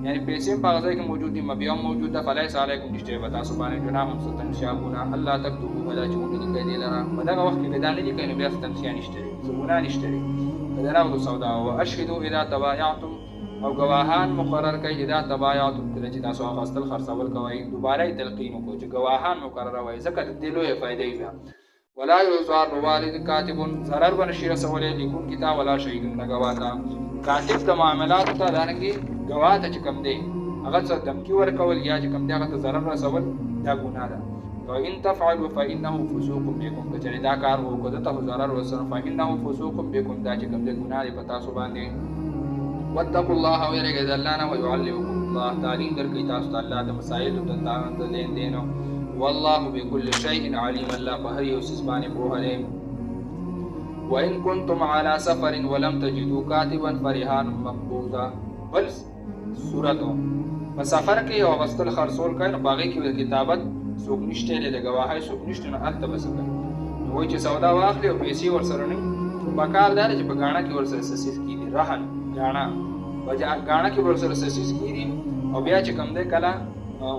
Speaker 1: یعنی پیسې په غزا کې موجود دي مبيوم موجود ده فلیس علیکم نشته وتا سبحانه جنا هم ستنشابونا الله تکتبوا ولا چون دي کې دی لره په دغه وخت کې بدانه دي کنه بیا ستنشیا نشته سبحانه نشته دا نو سودا او اشهدوا اذا تبايعتم او گواهان مقرر کوي اذا تبايعتم کله چې تاسو غسل خرڅول کوي دوباره تلقین کو چې گواهان مقرر وای ځکه د لوی فائدې بیا ولا يزار والد کاتب ضرر بنشي رسولې لیکون کتاب ولا شهید نه گواتا کاتب د معاملات ته دانګي گواه ته کم دی هغه څه دمکی ورکول یا چې کم دی هغه ته ضرر رسول دا ګناه ده او ان تفعلوا فانه فسوق بكم کچې دا کار وکړه ته ضرر رسول فانه فسوق بكم دا چې کم دی ګناه دی پتا سو باندې واتقوا الله ويرجى ذلانا ويعلمكم الله تعليم درکې تاسو ته الله د مسائل د لین دینو والله بكل شيء عليم الله بهر یو څه باندې پوهه دی وان كنتم على سفر ولم تجدوا كاتبا فرهان مقبوضا بل سورته په سفر کې او غسل خرصول کین باغی کې کتابت څوک نشته د گواهی څوک نشته نه الته بس کوي نو چې سودا واخلې او پیسې ورسره نه پکار دار چې په غاڼه کې ورسره سسیس کیږي رهن غاڼه کې ورسره سسیس کیږي او بیا چې کم ده کله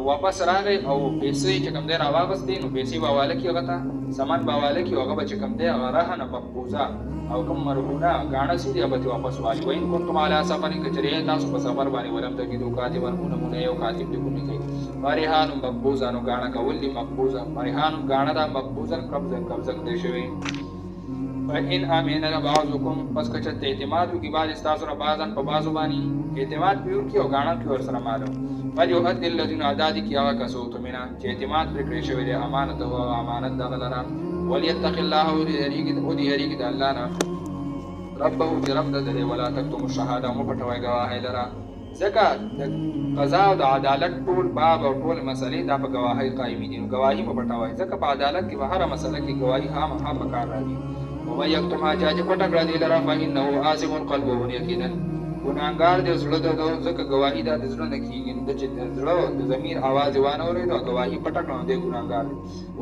Speaker 1: واپس راغی او پیسې چې کم ده راواغستې نو پیسې باواله کې هغه ته سامان باواله کې هغه چې کم ده هغه رهن مقبوضه او کوم مرهونه غاڼه سي دی به واپس والی وین کوم علی سفر کچری تاسو په سفر باندې ولم ته کېدو کاتبن مونږ یو کاتب دی کوم کوي فریحان مقبوضه نو غاڼه کول دی مقبوضه فریحان غاڼه دا مقبوضه قبضه دی شوی فإن آمین بعضکم پس کچته اعتماد کی بعض استاسو را بعضن په بعضو باندې اعتماد پیور کی او غاڼه کی ور سره مالو فلیؤدي الذين عداد کی هغه کسو ته مینا چې اعتماد پرې شوی دی امانت او امانت دغلره وليتق الله وديريك د الله نه ربه رب د ولا تكتم الشهاده مو پټوي گواهی لرا زکات د قضا او د عدالت ټول باب او ټول مسلې د په گواهی قائم دي گواهی مو پټوي زکه په عدالت کې هر مسله کې گواهی هم پکار راځي او یکتم حاجه پټ کړه دی لرا فإنه آثم قلبه یقینا ګناګار دې زړه د زکه گواهی د زړه نه کیږي د چې زړه د ضمیر आवाज وانه اوري نو گواهی پټ کړه دی ګناګار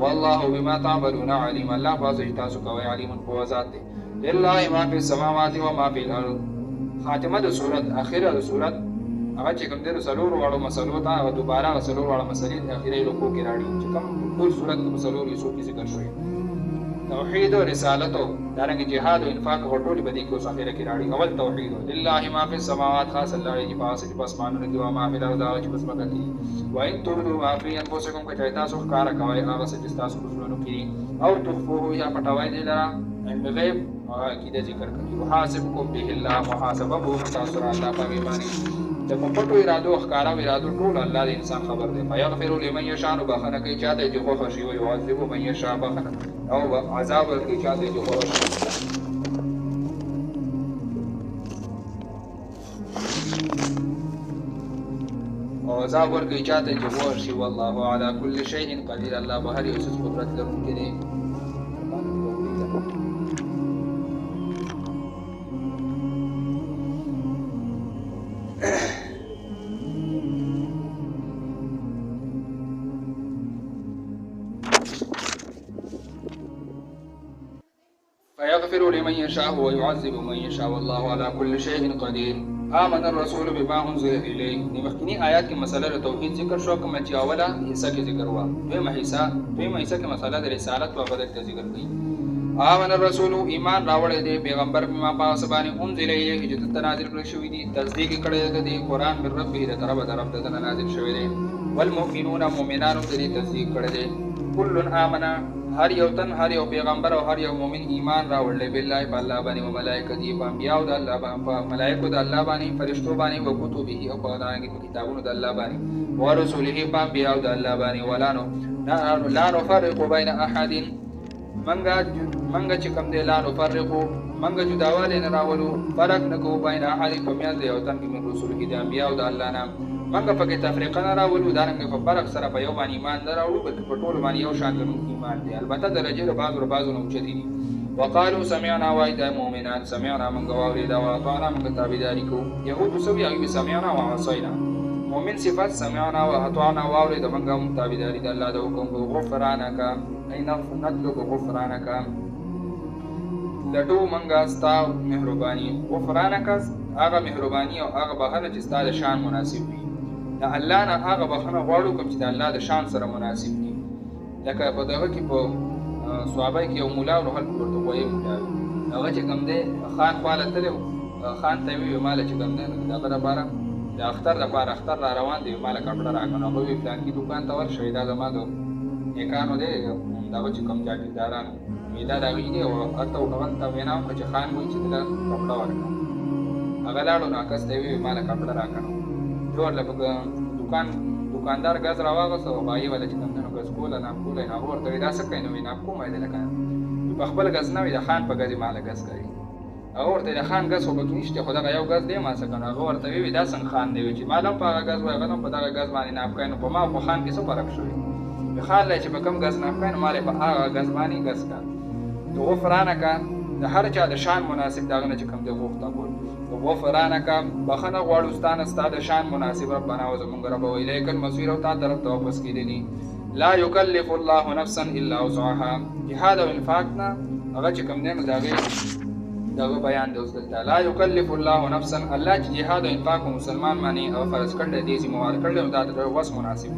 Speaker 1: والله بما تعملون عليم الله فازج تاسو کوي عليم په ذات دی لله ما في السماوات وما في الارض خاتمه د سورۃ اخره د سورۃ هغه چې کوم د سلور واړو مسلو ته او دوباره سلور واړو مسلې د اخیری لوکو کې راړي چې کوم ټول سورۃ د سلور یې څو کې ذکر شوی توحید او رسالت او دارنګ جهاد او انفاق او ټول بدی کو اخیره کې راړي اول توحید لله ما في السماوات خاص الله یې پاس چې پس مانو کې او ما في الارض او چې پس مکه کې وان تبدو ما في انفسکم که چایتا سو کار کوي هغه چې تاسو پسونو کې او تخفوه یا پټوي دی لرا علم غیب عقیده ذکر کوي وحاسبکم به الله محاسبه به تاسو را الله په باندې د پټو ارادو ښکارا ارادو ټول الله د انسان خبر دی فیغفر لمن یشاء بخنه کوي چاته چې خو خشي او يعذب من یشاء بخنه او عذاب ورکړي چاته چې خو او عذاب ورکړي چاته چې خو شي والله على كل شيء قدير الله بهر یو څه قدرت لرونکی دی فيغفر لمن يشاء ويعذب من يشاء والله على كل شيء قدير آمن الرسول بما انزل اليه مخکنی آیات کې مسله د توحید ذکر شو کوم چې اوله حصہ کې ذکر وا دویمه حصہ کې مسله د رسالت او بدل ذکر کړي آمن الرسول ایمان راوړی دی پیغمبر بما پاس باندې انزل الیه چې نازل کړی شوی دی تصدیق کړی دی قرآن من ربه د طرف د نازل شوی دی والمؤمنون مؤمنان دې تصدیق کړی دی کل آمن هر یو تن هر یو پیغمبر او هر یو مؤمن ایمان راوړل بالله په الله باندې او ملائکتی په انبیاء د الله باندې په ملائکه د الله باندې فرشتو باندې او کتبه او په کتابونو د الله باندې او رسوله په انبیاء د الله باندې ولانو لا نفرق بین احد منګه چې کوم دی لا نفرق منګه جداواله نه راولو فرق نکو بین احد په میاں دی او تن کې رسوله د انبیاء د الله نام منګه پکې تفریقه نه راولو دارنګ په فرق سره په یو باندې ایمان نه راوړو بلکې په ټول باندې یو شان ایمان دی البته درجه له بعضو نه اوچتي دي وقالو سمعنا وایدا مؤمنان سمعنا منګه واورېدا او اطعنا منګه تابعداري کو يهود سوي هغه سمعنا او عصينا مؤمن صفات سمعنا و اطعنا واورېدا منګه تابعداري د الله د حکم کو غفرانک اين نطلب غفرانک لټو منګه ستا مهرباني غفرانک هغه مهرباني او هغه بهانه چې ستا د شان مناسب وي د الله نه هغه بخنه غواړو کوم چې د الله د شان سره مناسب دي لکه په دغه کې په صحابه کې یو مولا او خلک ورته وایي هغه چې کوم دی خان خواله تلو خان ته وی مال چې کوم دی دغه لپاره د اختر لپاره اختر را روان دی مال کپڑا راکنه هغه وی پلان کې دکان ته ورشي دا زما دو نیکانو دی دغه چې کوم جاګیرداران میدا راوي دی او اته وکړل تا وینا چې خان وایي چې دا کپڑا ورکړه هغه لاړو ناکس ته وی مال کپڑا راکنه جوړ لپاره دکاندار غاز راواغسو بای ولا چې کوم نو غاز کوله نه کوله نه ورته دا څه کوي نو نه کومه ده لکه په خپل غاز نه وي د خان په غاز مال غاز کوي او ورته د خان غاز وبکې نشته خدای یو غاز دی ما څه کنه هغه ورته وی دا څنګه خان دی چې مالم په غاز وای غنو په دغه غاز باندې نه کوي په ما په خان کې څه فرق شوی په خان لای چې په کم غاز نه کوي مال په هغه غاز باندې غاز کا تو غفرانک د هر چا د شان مناسب داغه نه چې کوم دی غوښته کول غفرانک بخنه غواړو ستانه ستاد شان مناسب ربنا و زمونږ رب و الیک المصیر او تا طرف ته واپس کیدلی لا یکلف الله نفسا الا وسعها جهاد او انفاقنا هغه چې کوم دی دغه بیان دی اوس دلته لا یکلف الله نفسا الله چې جهاد او انفاق مسلمان باندې او فرض کړل دي چې موار کړل دا د وس مناسب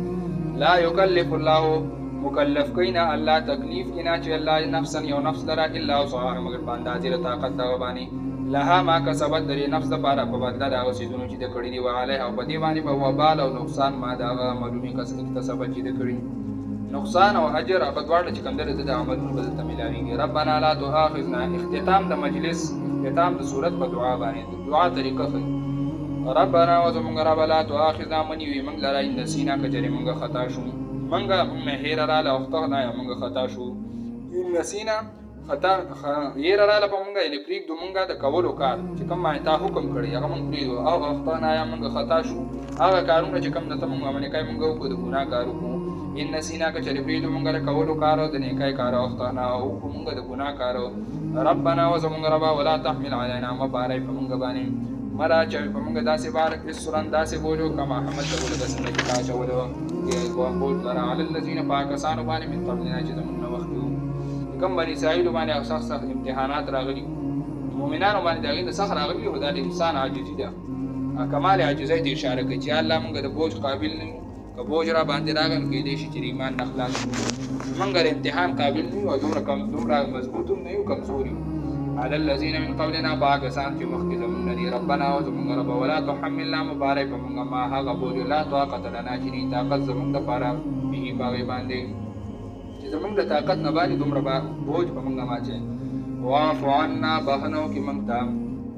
Speaker 1: لا یکلف الله مکلف کینا الله تکلیف کینا چې الله نفسا یو نفس لرا الا وسعها مگر باندې طاقت دا باندې لها ما کسبت درې نفس لپاره په بدله د هغه څیزونو چې د کړي دي وعلیها او په دې باندې په وبال او نقصان ما د هغه عملونو اکتسبت چې د کړي نقصان او اجر هغه دواړه چې کوم درته د عملونو بدل ته ملاويږي ربنا لا تؤاخذنا اختتام د مجلس اختتام د صورت په دعا باندې دعا طریقه ښه ربنا وزمونږ رب لا تؤاخذنا منی وي موږ لرا ان نسینا کجري موږ خطا شو موږ هیر را له وختونه موږ خطا شو ان نسینا خطا ير را له پمږه یعنی پریک دومږه د کولو کار چې کوم ما ته حکم کړی هغه مونږ پریدو او اختنا یا مونږ خطا شو هغه کارونه چې کوم د تم باندې کوي مونږ کو د ګناه کارو کو ان نسینا که چې پریدو مونږه د کولو کار او د نیکای کار او اختنا او مونږه د ګناه کارو ربنا وزمونږ ربا ولا تحمل علينا ما بارای پمږه باندې مرا چې پمږه داسې بار اسرن داسې بوجو کما محمد صلی الله علیه وسلم کا چولو کې کوم بول لرا علی الذين پاکستان باندې من قبلنا چې زمونږ وخت کم بني اسرائیل باندې او سخت امتحانات راغلي مؤمنانو باندې دغه سخت راغلي او د انسان عاجزي ده کمال عاجزۍ ته اشاره کوي چې الله موږ د بوج قابل نه که بوج را باندې راغلی کې دې شي چې ایمان نه خلاص موږ د امتحان قابل نه او دومره مضبوط نه یو کمزوري على الذين من قبلنا باغسان چې مخکې زموږ نه دي ربنا وزموږ رب ولا تحملنا مبارک موږ ما هغه بوج لا طاقت لنا چې طاقت زموږ لپاره به باغ باندې زمونږ د طاقت نه باندې دومره بوج په موږ ماچي واعف عنا بهنو کې موږ ته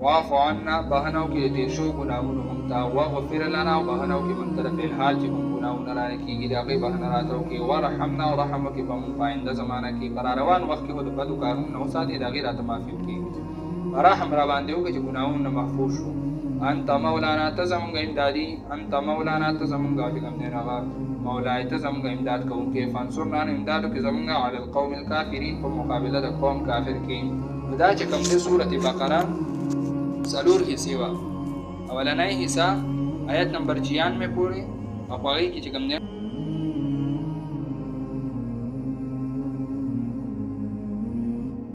Speaker 1: واعف عنا بهنو کې دې شو ګناهونو موږ ته واغفر لنا بهنو کې موږ ته په حال چې موږ ګناهونه لاره کېږي دا غي بهنه راتو کې ورحمنا ورحم کې په موږ پاینده زمانہ کې پر روان وخت کې د بدو کارونو نو ساتي دا غي راته معافي کې رحم را باندې وکړي چې ګناهونه محفوظ شو انت مولانا تزمږ امدادي انت مولانا تزمږ کوم نه راغ مولای ته زموږ امداد کوونکې فانصرنا امدادو کې زموږ علی القوم الکافرین په مقابله د قوم کافر کې دا چې کوم د سورته بقره څلور حصے وا اولنۍ حصہ آیت نمبر 96 پورې او هغه کې چې کوم